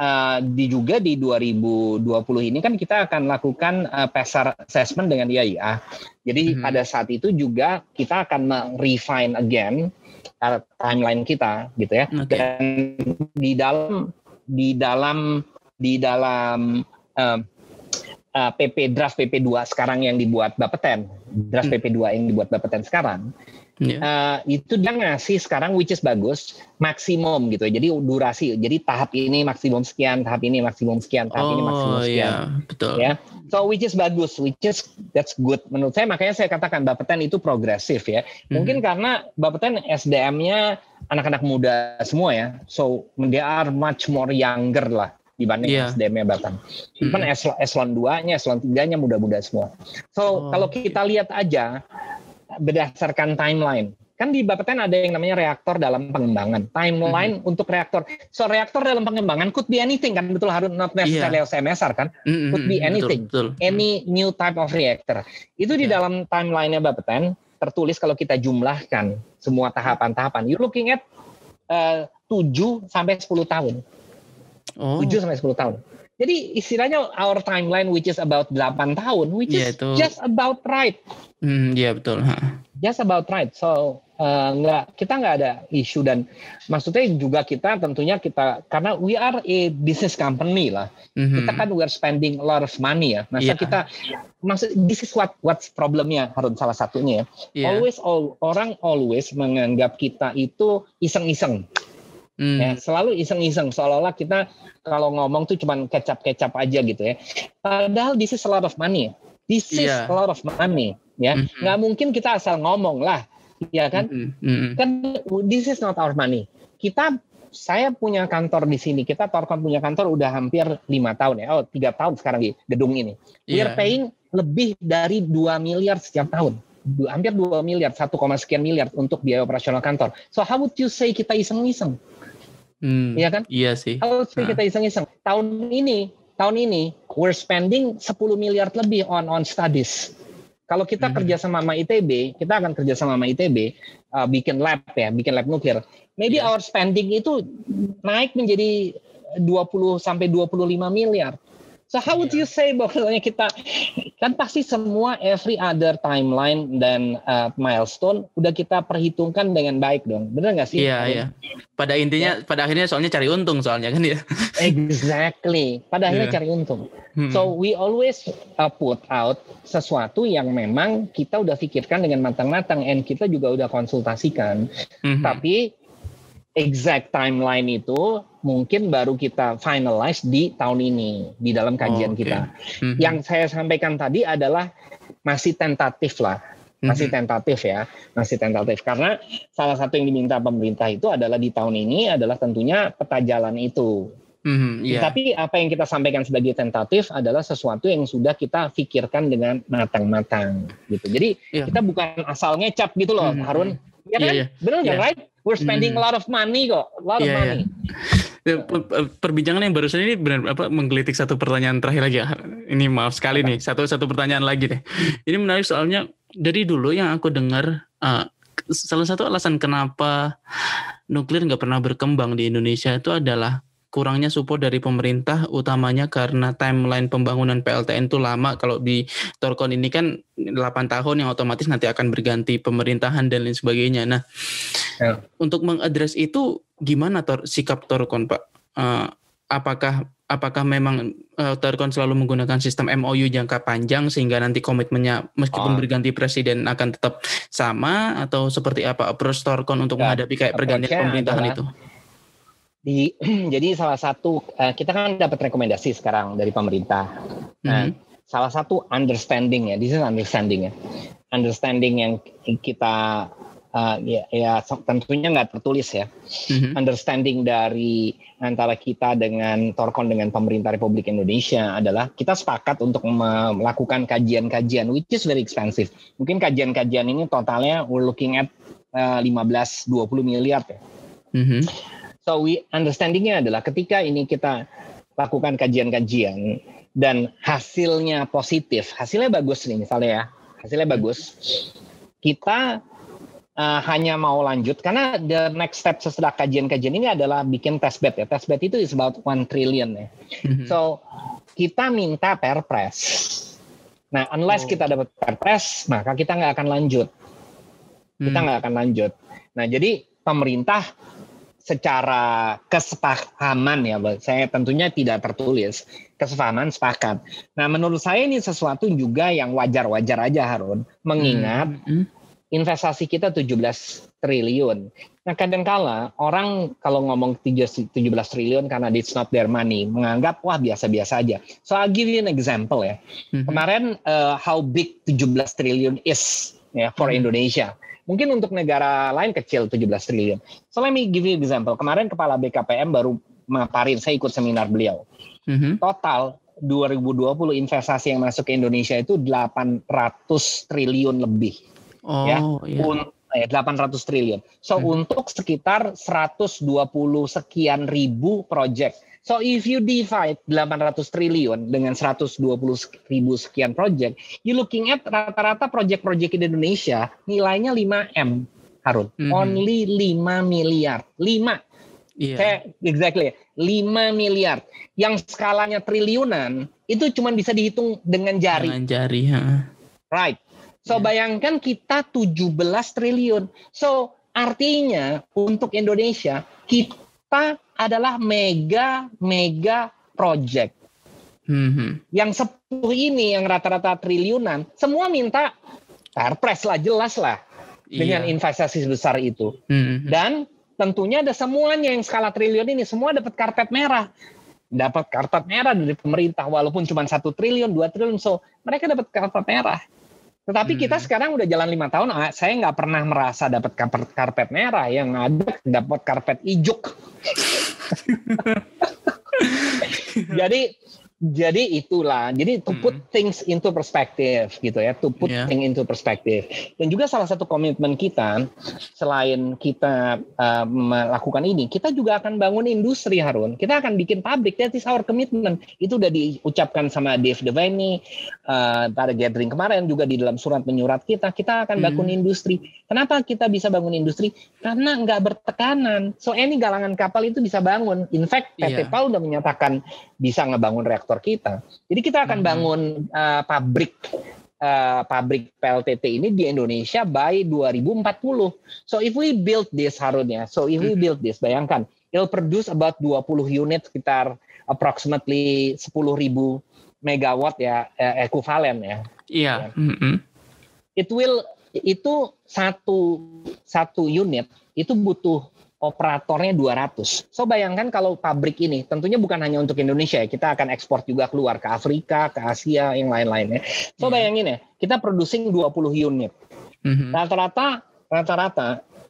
juga di 2020 ini kan kita akan lakukan PESAR assessment dengan IAIA. Jadi pada saat itu juga kita akan refine again timeline kita gitu ya. Dan di dalam draft PP2 sekarang yang dibuat Bapeten, draft PP2 yang dibuat Bapeten sekarang, itu dia ngasih sekarang which is bagus, maksimum gitu. Jadi durasi, jadi tahap ini maksimum sekian, tahap ini maksimum sekian, tahap ini maksimum sekian. Iya, betul. Ya, so which is bagus, that's good menurut saya. Makanya saya katakan Bapeten itu progresif ya. Mungkin karena Bapeten SDM-nya anak-anak muda semua ya, so they are much more younger lah dibanding SDM-nya Batam. Cuman eselon 2-nya, eselon 3-nya muda-muda semua. So kalau kita lihat aja berdasarkan timeline, Kan di Bapeten ada yang namanya reaktor dalam pengembangan. Timeline untuk reaktor. So reaktor dalam pengembangan could be anything kan, betul, harus not necessarily SMSR kan. Could be anything. Betul. Any new type of reactor. Itu di dalam timeline-nya Bapeten tertulis kalau kita jumlahkan semua tahapan-tahapan. You're looking at 7 sampai 10 tahun. 7 sampai 10 tahun. Jadi istilahnya our timeline which is about 8 tahun, which is just about right. Iya betul. Just about right. So kita nggak ada isu, dan maksudnya juga kita tentunya karena we are a business company lah. Kita kan we are spending a lot of money ya. This is what's problemnya Harun, salah satunya ya. Orang always menganggap kita itu iseng-iseng. Ya, selalu iseng-iseng, seolah-olah kita kalau ngomong tuh cuman kecap-kecap aja gitu ya. Padahal this is a lot of money. This is a lot of money, ya. Nggak mungkin kita asal ngomong lah, ya kan? Kan this is not our money. Saya punya kantor di sini. Kita Torkon punya kantor udah hampir 5 tahun ya. 3 tahun sekarang di gedung ini. We are paying lebih dari 2 miliar setiap tahun. Hampir 2 miliar, 1, sekian miliar untuk biaya operasional kantor. So how would you say kita iseng-iseng? Iya kan? Iya sih. How would you say kita iseng-iseng? Tahun ini we're spending 10 miliar lebih on studies. Kalau kita kerja sama ITB, kita akan kerja sama ITB bikin lab nuklir. Maybe our spending itu naik menjadi 20 sampai 25 miliar. So how would you say bahwa kita kan pasti semua every other timeline dan milestone udah kita perhitungkan dengan baik dong, benar nggak sih? Iya. Pada akhirnya soalnya cari untung soalnya kan ya. Exactly. Pada akhirnya cari untung. So we always put out sesuatu yang memang kita udah pikirkan dengan matang-matang, and kita juga udah konsultasikan. Tapi exact timeline itu mungkin baru kita finalize di tahun ini di dalam kajian kita. Yang saya sampaikan tadi adalah masih tentatif lah, masih tentatif karena salah satu yang diminta pemerintah itu adalah di tahun ini adalah tentunya peta jalan itu. Tapi apa yang kita sampaikan sebagai tentatif adalah sesuatu yang sudah kita pikirkan dengan matang-matang gitu. Jadi kita bukan asal ngecap gitu loh, Harun. Ya kan? Benar nggak, right? We're spending a lot of money kok, money. Perbincangan yang barusan ini benar menggelitik satu pertanyaan terakhir lagi ya. Ini maaf sekali nih, satu pertanyaan lagi deh. Ini menarik soalnya dari dulu yang aku dengar salah satu alasan kenapa nuklir nggak pernah berkembang di Indonesia itu adalah kurangnya support dari pemerintah, utamanya karena timeline pembangunan PLTN itu lama. Kalau di Torkon ini kan 8 tahun yang otomatis nanti akan berganti pemerintahan dan lain sebagainya. Nah, untuk mengadres itu gimana sikap Torkon, Pak? Apakah memang Torkon selalu menggunakan sistem MOU jangka panjang sehingga nanti komitmennya meskipun berganti presiden akan tetap sama, atau seperti apa approach Torkon untuk menghadapi kayak pergantian pemerintahan itu? Jadi salah satu kita kan dapat rekomendasi sekarang dari pemerintah. Nah, salah satu understanding yang kita tentunya nggak tertulis ya. Understanding dari antara kita dengan Torkon dengan pemerintah Republik Indonesia adalah kita sepakat untuk melakukan kajian-kajian which is very expensive. Mungkin kajian-kajian ini totalnya we're looking at 15-20 miliar ya. So understanding-nya adalah ketika ini kita lakukan kajian-kajian dan hasilnya positif, hasilnya bagus nih misalnya ya, hasilnya bagus, kita hanya mau lanjut karena the next step setelah kajian-kajian ini adalah bikin testbed ya. Testbed itu is about 1 trillion ya. So kita minta perpres. Nah, unless kita dapat perpres, maka kita nggak akan lanjut. Nah, jadi pemerintah secara kesepahaman ya, saya tentunya tidak tertulis, kesepahaman sepakat. Nah, menurut saya ini sesuatu juga yang wajar-wajar aja, Harun, mengingat investasi kita 17 triliun. Nah, kadangkala orang kalau ngomong 17 triliun karena it's not their money, menganggap wah biasa-biasa aja. So I'll give you an example ya. Kemarin how big 17 triliun is ya for Indonesia. Mungkin untuk negara lain kecil 17 triliun. So let me give you example. Kemarin Kepala BKPM baru maparin, saya ikut seminar beliau. Total 2020 investasi yang masuk ke Indonesia itu 800 triliun lebih. 800 triliun. So untuk sekitar 120 sekian ribu project. So if you divide 800 triliun dengan 120 ribu sekian project, you looking at rata-rata project-project di Indonesia nilainya 5M, Harun. Only 5 miliar. 5. Exactly. 5 miliar. Yang skalanya triliunan, itu cuma bisa dihitung dengan jari. Dengan jari, Right. So bayangkan kita 17 triliun. So artinya untuk Indonesia, kita adalah mega project. Yang 10 ini yang rata-rata triliunan, semua minta Perpres lah, jelas lah. Dengan investasi sebesar itu. Dan tentunya ada semuanya yang skala triliun ini, semua dapat karpet merah. Dapat karpet merah dari pemerintah, walaupun cuma 1 triliun, 2 triliun. So mereka dapat karpet merah. Tetapi kita sekarang udah jalan 5 tahun, saya nggak pernah merasa dapat karpet merah, yang ada dapat karpet ijuk. Jadi itulah. Jadi to put things into perspective gitu ya, to put things into perspective. Dan juga salah satu komitmen kita selain kita melakukan ini, kita juga akan bangun industri, Harun. Kita akan bikin pabrik. That is our commitment. Itu udah diucapkan sama Dave Devaney pada gathering kemarin, juga di dalam surat menyurat kita akan bangun industri. Kenapa kita bisa bangun industri? Karena nggak bertekanan. So any galangan kapal itu bisa bangun. In fact, PT PAL udah menyatakan bisa ngebangun reaktor kita. Jadi kita akan bangun pabrik PLTT ini di Indonesia by 2040. So if we build this, Harun ya, bayangkan, it'll produce about 20 unit, sekitar approximately 10.000 megawatt ya, ekuivalen ya. Iya. Itu satu unit itu butuh operatornya 200. So bayangkan kalau pabrik ini, tentunya bukan hanya untuk Indonesia, kita akan ekspor juga keluar ke Afrika, ke Asia, yang lain-lainnya. So bayangin ya, kita producing 20 unit. Rata-rata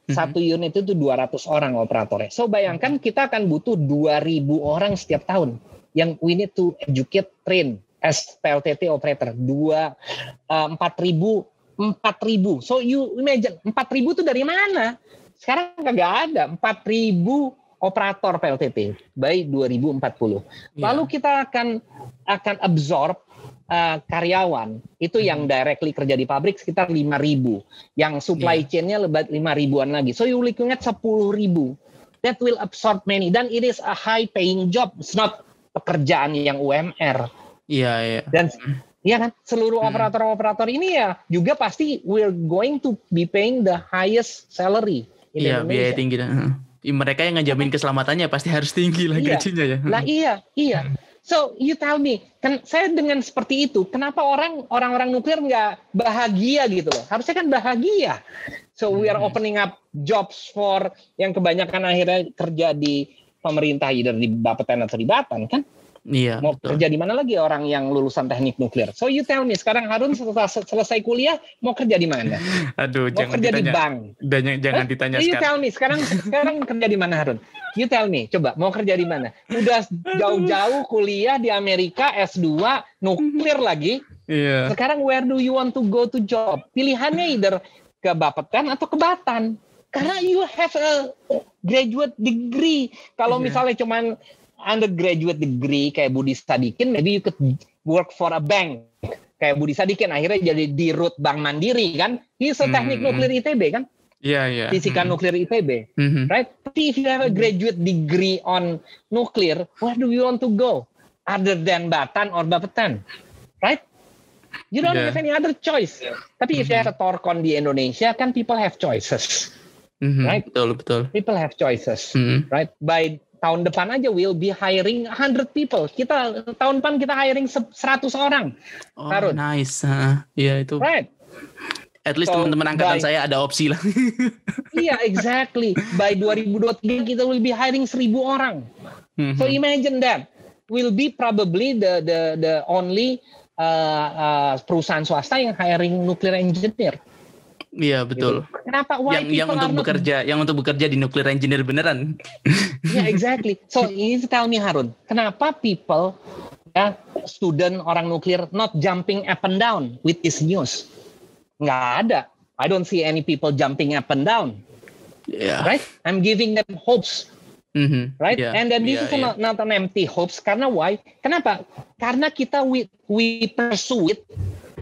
satu unit itu 200 orang operatornya. So bayangkan kita akan butuh 2.000 orang setiap tahun yang we need to educate, train as PLTT operator. 4.000. So you imagine 4.000 itu dari mana? Sekarang kagak ada 4.000 operator PLTT by 2040. Lalu kita akan absorb karyawan itu yang directly kerja di pabrik sekitar 5.000, yang supply chain-nya lebih 5.000-an lagi. So you looking at 10.000. That will absorb many, dan it is a high paying job. It's not pekerjaan yang UMR. Iya. Dan iya kan, seluruh operator-operator ini ya juga pasti we're going to be paying the highest salary. Iya, biaya tinggi. Mereka yang ngejamin keselamatannya pasti harus tinggi lah gajinya ya. Lah iya. So you tell me, kan saya dengan seperti itu, kenapa orang-orang nuklir nggak bahagia gitu loh? Harusnya kan bahagia. So we are opening up jobs for yang kebanyakan akhirnya kerja di pemerintah, either di Bapeten atau di Batan kan? Iya. Mau kerja di mana lagi orang yang lulusan teknik nuklir? So you tell me, sekarang Harun setelah selesai kuliah mau kerja di mana? Aduh, mau jangan kerja ditanya. Di bank? Jangan ditanya you tell me, sekarang kerja di mana, Harun? You tell me, coba mau kerja di mana? Udah jauh-jauh kuliah di Amerika, S2, nuklir lagi. Iya. Sekarang where do you want to go to job? Pilihannya either ke Bapeten atau ke Batan. Karena you have a graduate degree. Kalau misalnya cuman undergraduate degree kayak Budi Sadikin, maybe you could work for a bank kayak Budi Sadikin, akhirnya jadi di root Bank Mandiri kan. He's a teknik nuklir ITB kan. Iya. Fisika nuklir ITB, right? Tapi if you have a graduate degree on nuklir, where do you want to go other than Batan or Bapeten, right? You don't have any other choice. Tapi if you have a Torkon di Indonesia, kan people have choices, right? Betul. People have choices, right? By tahun depan aja we'll be hiring 100 people. Kita tahun depan kita hiring 100 orang. Oh, Harun. Nice. Iya itu. Right. At least teman-teman angkatan saya ada opsi lah. Iya, exactly. By 2023 kita will be hiring 1.000 orang. So imagine that. Will be probably the only perusahaan swasta yang hiring nuclear engineer. Iya betul. Gitu. Kenapa? Yang untuk bekerja di nuclear engineer beneran. Yeah, exactly. So you tell me, Harun, kenapa people, student orang nuklir not jumping up and down with this news? Nggak ada. I don't see any people jumping up and down. Yeah. Right? I'm giving them hopes. Right? Yeah. And then this is not an empty hopes. Karena why? Kenapa? Karena kita we pursue it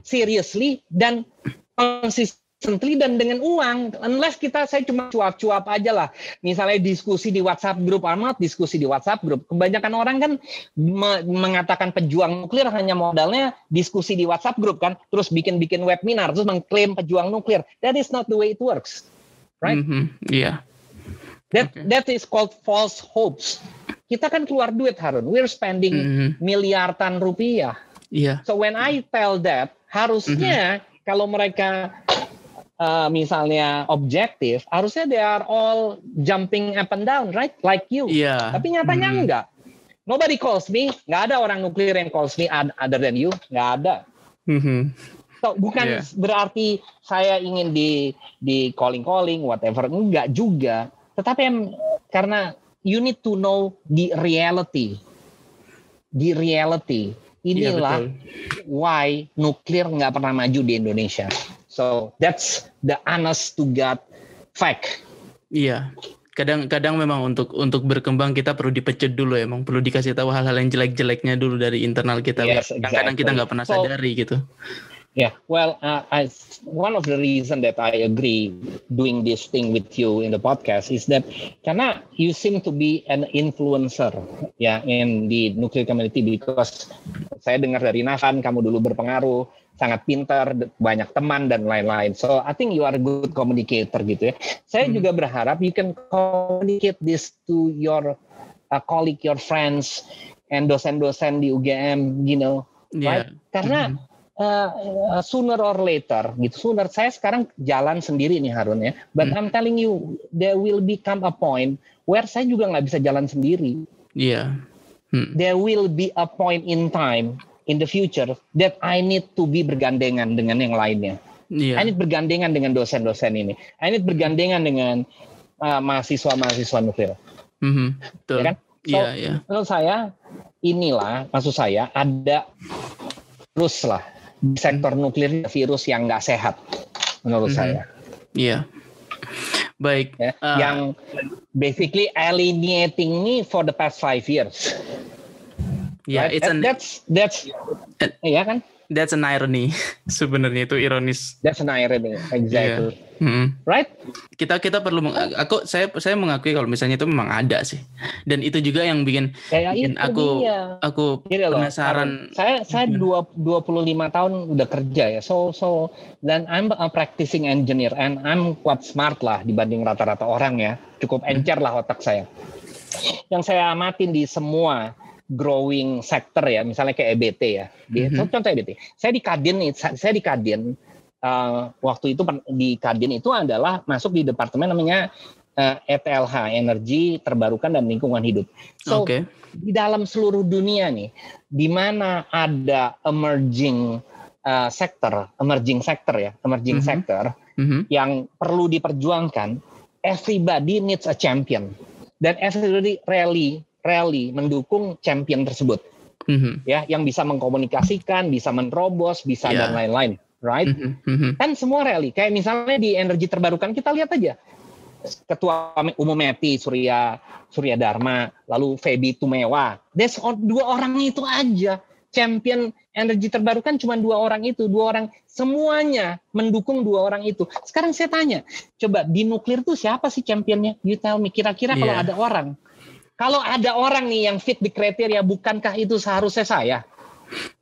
seriously dan consistently dan dengan uang. Unless saya cuma cuap-cuap aja lah. Misalnya diskusi di WhatsApp group, diskusi di WhatsApp group. Kebanyakan orang kan mengatakan pejuang nuklir hanya modalnya diskusi di WhatsApp group kan. Terus bikin webinar, terus mengklaim pejuang nuklir. That is not the way it works. Right? Yeah. That is called false hopes. Kita kan keluar duit, Harun. We're spending miliaran rupiah. Yeah. So when I tell that, harusnya kalau mereka misalnya objektif, harusnya they are all jumping up and down, right? Like you. Yeah. Tapi nyatanya enggak. Nobody calls me. Nggak ada orang nuklir yang calls me other than you. Nggak ada. So, bukan berarti saya ingin di calling whatever, enggak juga. Tetapi karena you need to know the reality. The reality. Inilah why nuklir nggak pernah maju di Indonesia. So that's the honest to God fact. Iya. Kadang memang untuk berkembang kita perlu dipecut dulu, emang perlu dikasih tahu hal-hal yang jelek-jeleknya dulu dari internal kita. Yes, Kadang kita nggak pernah sadari gitu. Yeah, well, one of the reason that I agree doing this thing with you in the podcast is that karena you seem to be an influencer ya in the nuclear community, because saya dengar dari Nathan kamu dulu berpengaruh, sangat pintar, banyak teman dan lain-lain. So I think you are a good communicator gitu ya. Saya juga berharap you can communicate this to your colleague, your friends, and dosen-dosen di UGM, you know, right? Karena sooner or later, saya sekarang jalan sendiri nih Harun ya, but I'm telling you, there will become a point where saya juga nggak bisa jalan sendiri. Iya. There will be a point in time in the future that I need to be bergandengan dengan yang lainnya. I need bergandengan dengan dosen-dosen ini. I need bergandengan dengan mahasiswa-mahasiswa nuklir. Betul. Ya kan? So, menurut saya, maksud saya ada terus lah. Di sektor nuklir virus yang nggak sehat menurut saya. Iya. Baik. Ya, yang basically alienating me for the past 5 years. Yeah, right? That's ya kan? That's an irony. Sebenarnya itu ironis. That's an irony, exactly. Yeah. Right? Kita perlu saya mengakui kalau misalnya itu memang ada sih. Dan itu juga yang bikin aku penasaran. Saya 25 tahun udah kerja ya. So dan I'm a practicing engineer and I'm quite smart lah dibanding rata-rata orang ya. Cukup encer lah otak saya. Yang saya amatin di semua growing sector ya, misalnya kayak EBT ya. Contoh EBT. Saya di Kadin waktu itu di Kadin itu adalah masuk di departemen namanya ETLH, Energi Terbarukan dan Lingkungan Hidup. So di dalam seluruh dunia nih, di mana ada emerging sector yang perlu diperjuangkan, everybody needs a champion. Dan everybody rally mendukung champion tersebut, ya, yang bisa mengkomunikasikan, bisa menerobos, bisa dan lain-lain, right? Kan semua rally, kayak misalnya di energi terbarukan kita lihat aja, Ketua Umum METI Surya Dharma, lalu Feby Tumewa, dua orang itu aja, champion energi terbarukan cuma 2 orang itu, 2 orang semuanya mendukung 2 orang itu. Sekarang saya tanya, coba di nuklir tuh siapa sih championnya? You tell me, kira-kira kalau ada orang. Kalau ada orang nih yang fit di kriteria, bukankah itu seharusnya saya?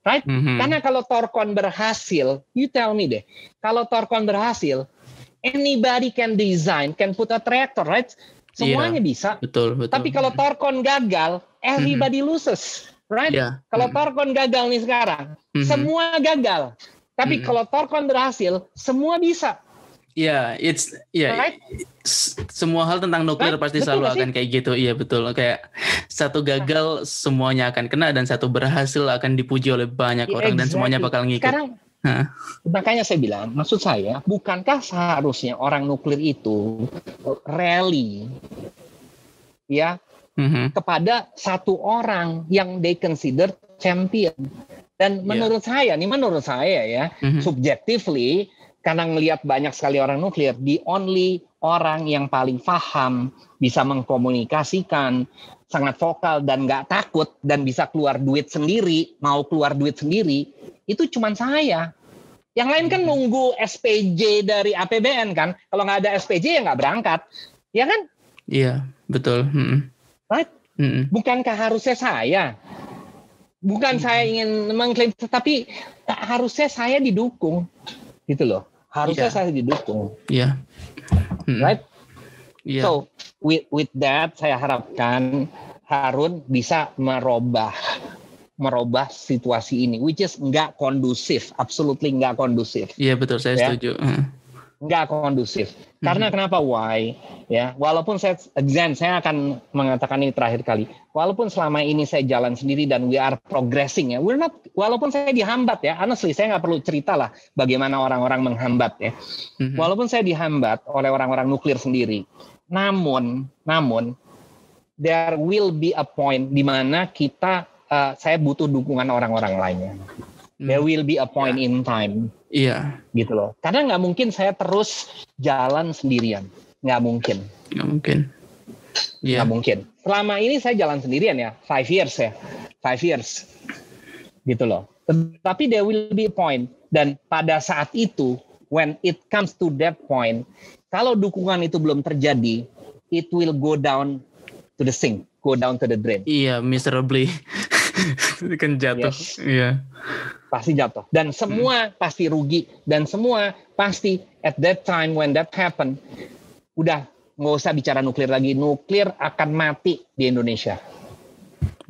Right? Karena kalau Thorcon berhasil, you tell me deh. Kalau Thorcon berhasil, anybody can design, can put a reactor, right? Semuanya bisa. Betul. Tapi kalau Thorcon gagal, everybody loses, right? Kalau Thorcon gagal nih sekarang, semua gagal. Tapi kalau Thorcon berhasil, semua bisa. Right? Semua hal tentang nuklir pasti selalu akan kayak gitu. Iya betul. Kayak satu gagal semuanya akan kena, dan satu berhasil akan dipuji oleh banyak orang dan semuanya bakal ngikut. Sekarang makanya saya bilang, maksud saya, bukankah seharusnya orang nuklir itu rally ya kepada satu orang yang they consider champion. Dan menurut saya ya, subjectively, karena ngelihat banyak sekali orang nuklir, the only orang yang paling paham, bisa mengkomunikasikan, sangat vokal dan nggak takut dan bisa keluar duit sendiri, mau keluar duit sendiri, itu cuman saya. Yang lain kan nunggu SPJ dari APBN kan. Kalau nggak ada SPJ ya nggak berangkat, ya kan? Iya, betul. Right? Bukankah harusnya saya? Bukan saya ingin mengklaim, tapi harusnya saya didukung, gitu loh. Harusnya saya didukung. Iya. Right? Yeah. So with that saya harapkan Harun bisa merubah situasi ini, which is nggak kondusif, absolutely nggak kondusif. Iya betul, saya setuju. Nggak kondusif. Karena kenapa? Why? Ya, walaupun saya akan mengatakan ini terakhir kali. Walaupun selama ini saya jalan sendiri dan we are progressing ya, walaupun saya dihambat ya, honestly saya nggak perlu cerita lah bagaimana orang-orang menghambat ya. Walaupun saya dihambat oleh orang-orang nuklir sendiri, namun there will be a point di mana saya butuh dukungan orang-orang lainnya. There will be a point in time. Iya. Gitu loh. Karena nggak mungkin saya terus jalan sendirian. Nggak mungkin. Iya. Nggak mungkin. Selama ini saya jalan sendirian ya. 5 years. Gitu loh. Tapi there will be a point. Dan pada saat itu, when it comes to that point, kalau dukungan itu belum terjadi, it will go down to the sink. Go down to the drain. Iya, miserably. Kan jatuh. Yes. Iya. Pasti jatuh. Dan semua pasti rugi. Dan semua pasti at that time when that happen, udah nggak usah bicara nuklir lagi. Nuklir akan mati di Indonesia.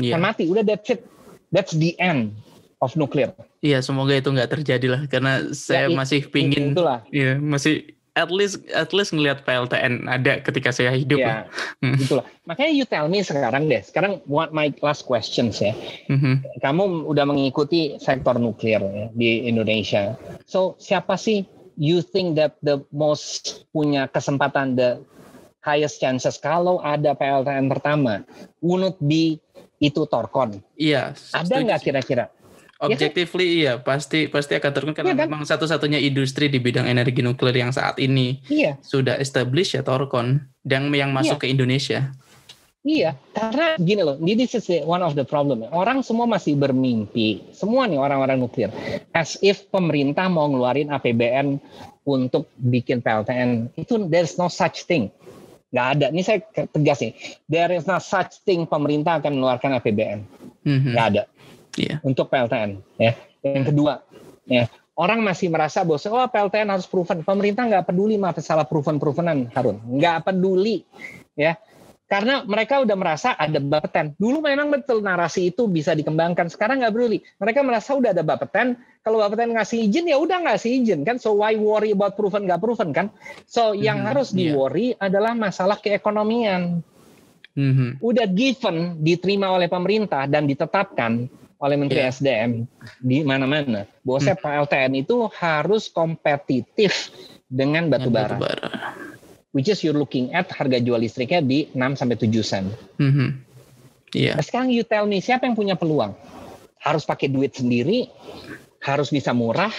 Akan mati. Udah that's it. That's the end of nuklir. Iya, semoga itu nggak terjadi lah. Karena saya masih pingin. Iya, masih at least ngelihat PLTN ada ketika saya hidup. Ya, gitulah. Makanya you tell me sekarang deh. Sekarang what my last questions ya. Kamu udah mengikuti sektor nuklir ya, di Indonesia. So siapa sih you think that the most punya kesempatan, the highest chances kalau ada PLTN pertama? Would be itu Thorcon? Iya. Ada nggak kira-kira? Objectively iya, pasti akan turun karena memang satu-satunya industri di bidang energi nuklir yang saat ini sudah established ya Thorcon yang masuk ke Indonesia. Iya, karena gini loh, this is one of the problem. Orang semua masih bermimpi, semua nih orang-orang nuklir, as if pemerintah mau ngeluarin APBN untuk bikin PLTN. Itu there's no such thing. Nggak ada. Ini saya tegas nih, there is no such thing pemerintah akan mengeluarkan APBN. Nggak ada. Untuk PLTN ya. Yang kedua ya, orang masih merasa bahwa PLTN harus proven. Pemerintah nggak peduli masalah proven-provenan, Harun, nggak peduli ya, karena mereka udah merasa ada Bapeten. Dulu memang betul narasi itu bisa dikembangkan, sekarang nggak peduli. Mereka merasa udah ada Bapeten, kalau Bapeten ngasih izin ya udah ngasih izin kan, so why worry about proven nggak proven kan. So yang harus di-worry adalah masalah keekonomian. Udah given, diterima oleh pemerintah dan ditetapkan oleh Menteri SDM di mana-mana bahwa PLTN itu harus kompetitif dengan batu bara. Which is you're looking at harga jual listriknya di 6-7 sen. Nah, sekarang you tell me, siapa yang punya peluang? Harus pakai duit sendiri? Harus bisa murah?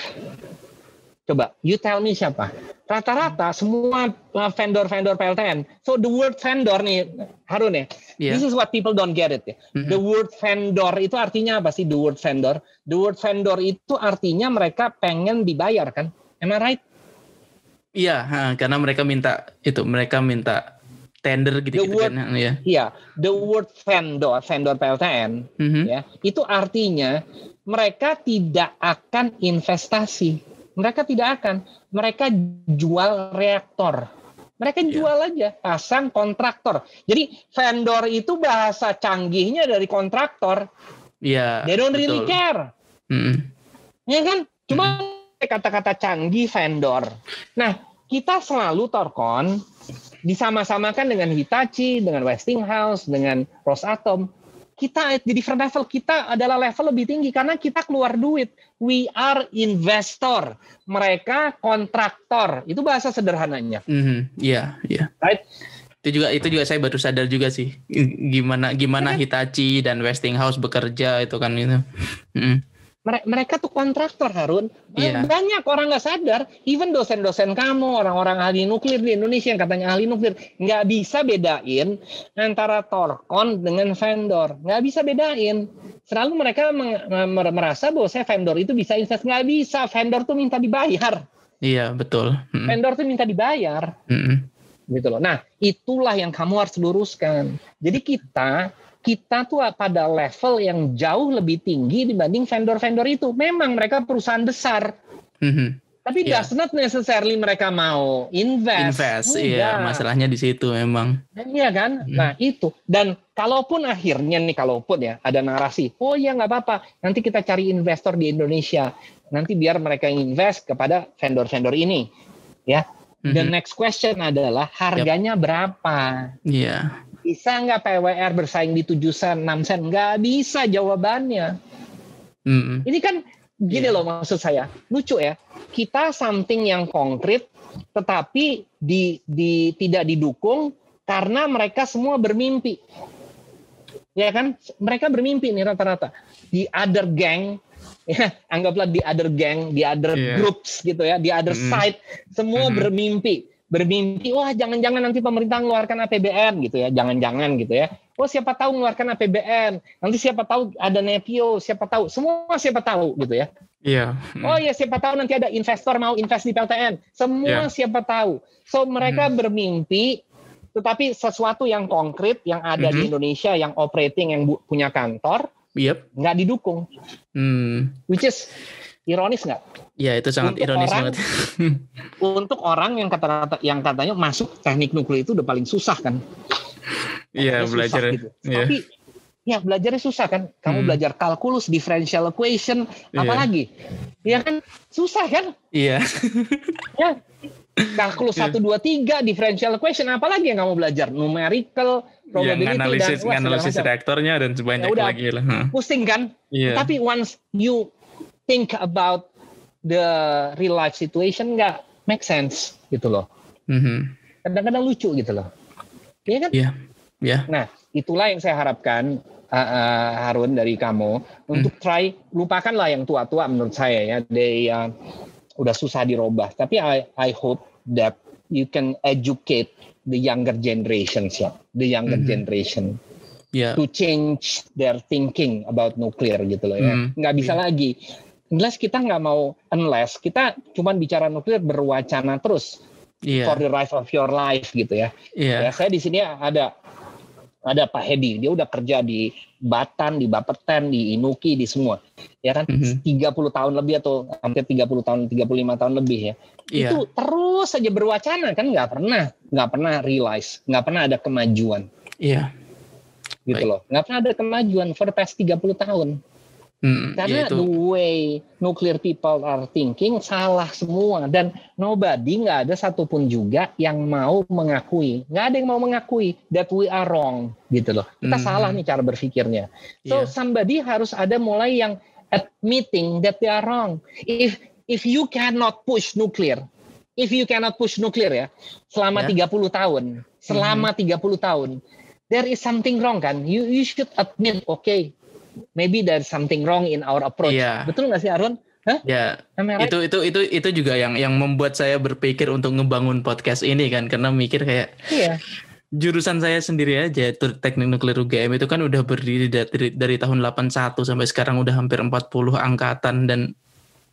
Coba, you tell me siapa? Rata-rata semua vendor-vendor PLTN. So the word vendor nih, Harun ya, this is what people don't get it ya. The word vendor itu artinya apa sih? The word vendor itu artinya mereka pengen dibayar kan? Am I right? Iya, karena mereka minta tender gitu kan. Iya, the word vendor PLTN ya, itu artinya mereka tidak akan investasi. Mereka jual reaktor. Mereka jual aja, pasang kontraktor. Jadi vendor itu bahasa canggihnya dari kontraktor. Iya. They don't really care. Ya kan? Cuma kata-kata canggih vendor. Nah, kita selalu Thorcon disama-samakan dengan Hitachi, dengan Westinghouse, dengan Rosatom. Kita di different level, kita adalah level lebih tinggi karena kita keluar duit. We are investor. Mereka kontraktor. Itu bahasa sederhananya. Iya. Right? Itu juga saya baru sadar juga sih. Gimana Hitachi dan Westinghouse bekerja itu kan itu. Mereka tuh kontraktor, Harun. Iya. Banyak orang nggak sadar, even dosen-dosen kamu, orang-orang ahli nuklir di Indonesia yang katanya ahli nuklir, nggak bisa bedain antara Thorcon dengan vendor. Nggak bisa bedain. Selalu mereka merasa bahwa saya vendor itu bisa invest. Nggak bisa, vendor tuh minta dibayar. Iya, betul. Vendor tuh minta dibayar. Gitu loh. Nah, itulah yang kamu harus luruskan. Jadi kita tuh pada level yang jauh lebih tinggi dibanding vendor-vendor itu. Memang mereka perusahaan besar. Tapi does not necessarily mereka mau invest. Iya, masalahnya di situ memang. Iya kan? Nah, itu. Dan kalaupun akhirnya nih, ya ada narasi, oh ya nggak apa-apa, nanti kita cari investor di Indonesia. Nanti biar mereka invest kepada vendor-vendor ini. Ya. The next question adalah harganya berapa? Iya. Bisa nggak PWR bersaing di 7 sen, 6 sen? Nggak bisa jawabannya. Ini kan gini loh maksud saya. Lucu ya. Kita something yang konkret tetapi tidak didukung karena mereka semua bermimpi. Ya kan? Mereka bermimpi nih rata-rata. The other gang, ya, anggaplah the other gang, the other groups gitu ya, the other side, semua bermimpi, wah jangan-jangan nanti pemerintah mengeluarkan APBN gitu ya, jangan-jangan gitu ya. Oh siapa tahu mengeluarkan APBN, nanti siapa tahu ada Nepio, siapa tahu, semua siapa tahu gitu ya. Iya. Oh ya siapa tahu nanti ada investor mau invest di PLTN, semua siapa tahu. So mereka bermimpi, tetapi sesuatu yang konkret yang ada di Indonesia, yang operating, yang punya kantor, nggak didukung. Which is ironis nggak? Ya itu sangat ironis banget. Untuk orang yang katanya masuk teknik nuklir itu udah paling susah kan? Iya belajar. Gitu. Tapi ya belajarnya susah kan? Kamu belajar kalkulus, differential equation, apalagi? Ya kan susah kan? Iya. Ya. Kalkulus 1, 2, 3, differential equation, apalagi yang kamu belajar? Numerical, probability, analisis reaktornya dan sebanyak lagi lah. Pusing kan? Tapi once you think about the real life situation, nggak make sense gitu loh. Kadang-kadang lucu gitu loh. Iya kan? Iya. Nah, itulah yang saya harapkan Harun dari kamu untuk try, lupakanlah yang tua-tua menurut saya ya. Udah susah dirubah. Tapi I hope that you can educate the younger generations generation to change their thinking about nuclear gitu loh ya. Nggak bisa lagi. Unless kita cuma bicara nuklir berwacana terus for the rest of your life gitu ya. Ya saya di sini ada Pak Hedi, dia udah kerja di Batan, di Bapeten, di Inuki, di semua. Ya kan 30 tahun lebih atau hampir 30 tahun, 35 tahun lebih ya. Itu terus saja berwacana kan nggak pernah realize, nggak pernah ada kemajuan. Iya. Gitu loh. Nggak pernah ada kemajuan for the past 30 tahun. Karena the way nuclear people are thinking salah semua dan nggak ada satupun juga yang mau mengakui, nggak ada yang mau mengakui that we are wrong gitu loh. Kita salah nih cara berpikirnya. So somebody harus ada mulai yang admitting that they are wrong. If you cannot push nuclear ya selama 30 tahun, there is something wrong kan? You should admit, okay, maybe there's something wrong in our approach. Betul nggak sih Arun? Ya, itu juga yang membuat saya berpikir untuk ngebangun podcast ini kan, karena mikir kayak jurusan saya sendiri aja teknik nuklir UGM itu kan udah berdiri dari tahun 81 sampai sekarang udah hampir 40 angkatan dan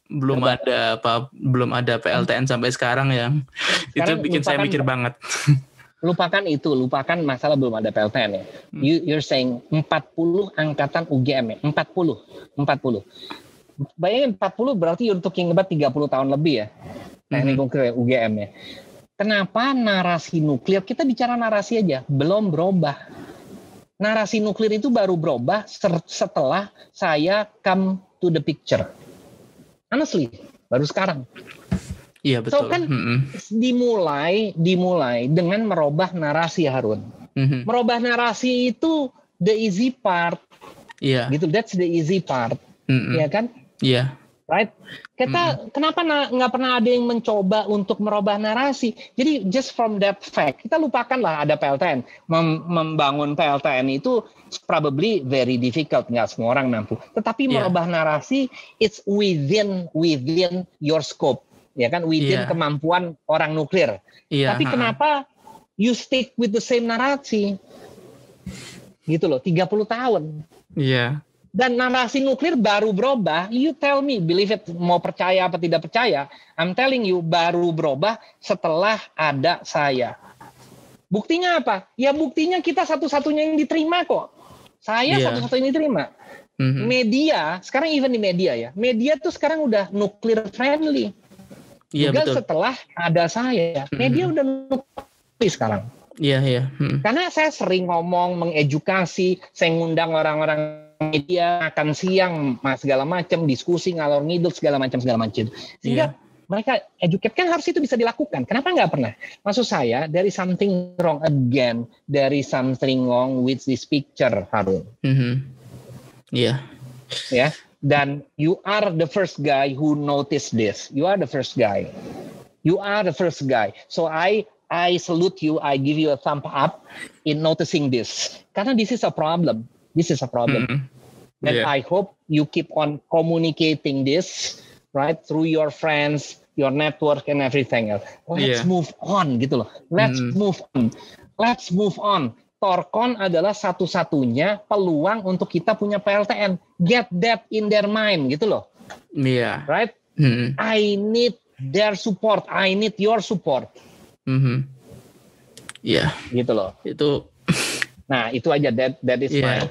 belum ada PLTN sampai sekarang ya. Itu bikin saya mikir banget. Lupakan masalah belum ada PLTN ya. You're saying 40 angkatan UGM ya, 40. Bayangin 40 berarti you're talking about 30 tahun lebih ya. Teknik nuklir UGM ya. Kenapa narasi nuklir, kita bicara narasi aja, belum berubah. Narasi nuklir itu baru berubah setelah saya come to the picture. Honestly, baru sekarang. Iya betul. So kan dimulai dengan merubah narasi Harun. Merubah narasi itu the easy part. Iya. Gitu, that's the easy part. Ya kan? Iya. right? Kita kenapa nggak pernah ada yang mencoba untuk merubah narasi? Jadi just from that fact, kita lupakanlah ada PLTN. Membangun PLTN itu probably very difficult, nggak semua orang mampu. Tetapi merubah narasi, it's within your scope, ya kan? Within kemampuan orang nuklir. Tapi kenapa you stick with the same narasi? Gitu loh, 30 tahun. Iya. Dan narasi nuklir baru berubah, you tell me, believe it, mau percaya apa tidak percaya, I'm telling you, baru berubah setelah ada saya. Buktinya apa? Ya buktinya kita satu-satunya yang diterima kok. Saya satu-satunya yang diterima. Media, sekarang even di media ya, media tuh sekarang udah nuklir friendly. Juga setelah ada saya, media udah nuklir sekarang. Iya. Karena saya sering ngomong, mengedukasi, saya ngundang orang-orang media makan siang, segala macam, diskusi ngalor ngidul segala macam. Sehingga mereka educate, kan harus itu bisa dilakukan. Kenapa nggak pernah? Maksud saya, there is something wrong again. There is something wrong with this picture, Harun. Iya. Ya. Dan you are the first guy who noticed this. You are the first guy. So I salute you. I give you a thumb up in noticing this. Karena this is a problem. And I hope you keep on communicating this, right, through your friends, your network, and everything else. Let's move on, gitu loh. Let's move on. Torkon adalah satu-satunya peluang untuk kita punya PLTN. Get that in their mind, gitu loh. Iya. Right? I need their support. I need your support. Iya. Gitu loh. Itu. Nah, itu aja. That is my,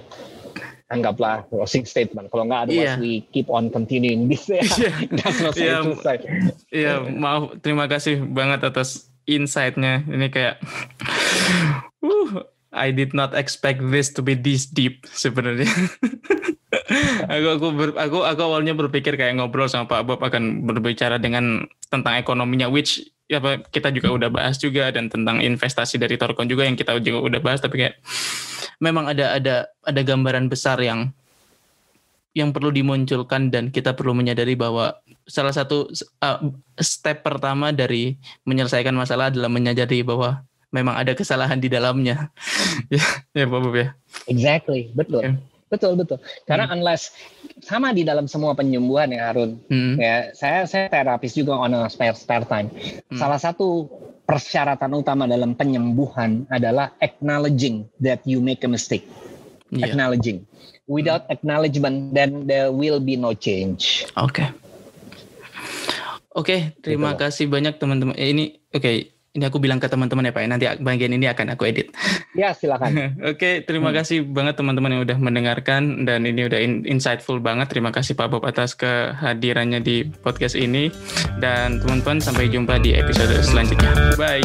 anggaplah closing statement. Kalau nggak ada, we keep on continuing this. Selesai. Iya, maaf. Terima kasih banget atas insight-nya. Ini kayak, I did not expect this to be this deep sebenarnya. Aku awalnya berpikir kayak ngobrol sama Pak Bob akan berbicara tentang ekonominya, which kita juga udah bahas juga, dan tentang investasi dari Torkon juga yang kita juga udah bahas, tapi kayak memang ada gambaran besar yang perlu dimunculkan, dan kita perlu menyadari bahwa salah satu step pertama dari menyelesaikan masalah adalah menyadari bahwa memang ada kesalahan di dalamnya. ya Pak Bob ya. Exactly, betul. Betul. Karena unless sama di dalam semua penyembuhan ya Harun. Ya, saya terapis juga on a spare time. Salah satu persyaratan utama dalam penyembuhan adalah acknowledging that you make a mistake. Acknowledging. Without acknowledgement, then there will be no change. Oke, terima kasih banyak teman-teman. Ini aku bilang ke teman-teman ya Pak, nanti bagian ini akan aku edit. Ya, silakan. Oke, terima kasih banget teman-teman yang udah mendengarkan, dan ini udah insightful banget. Terima kasih Pak Bob atas kehadirannya di podcast ini, dan teman-teman sampai jumpa di episode selanjutnya. Bye.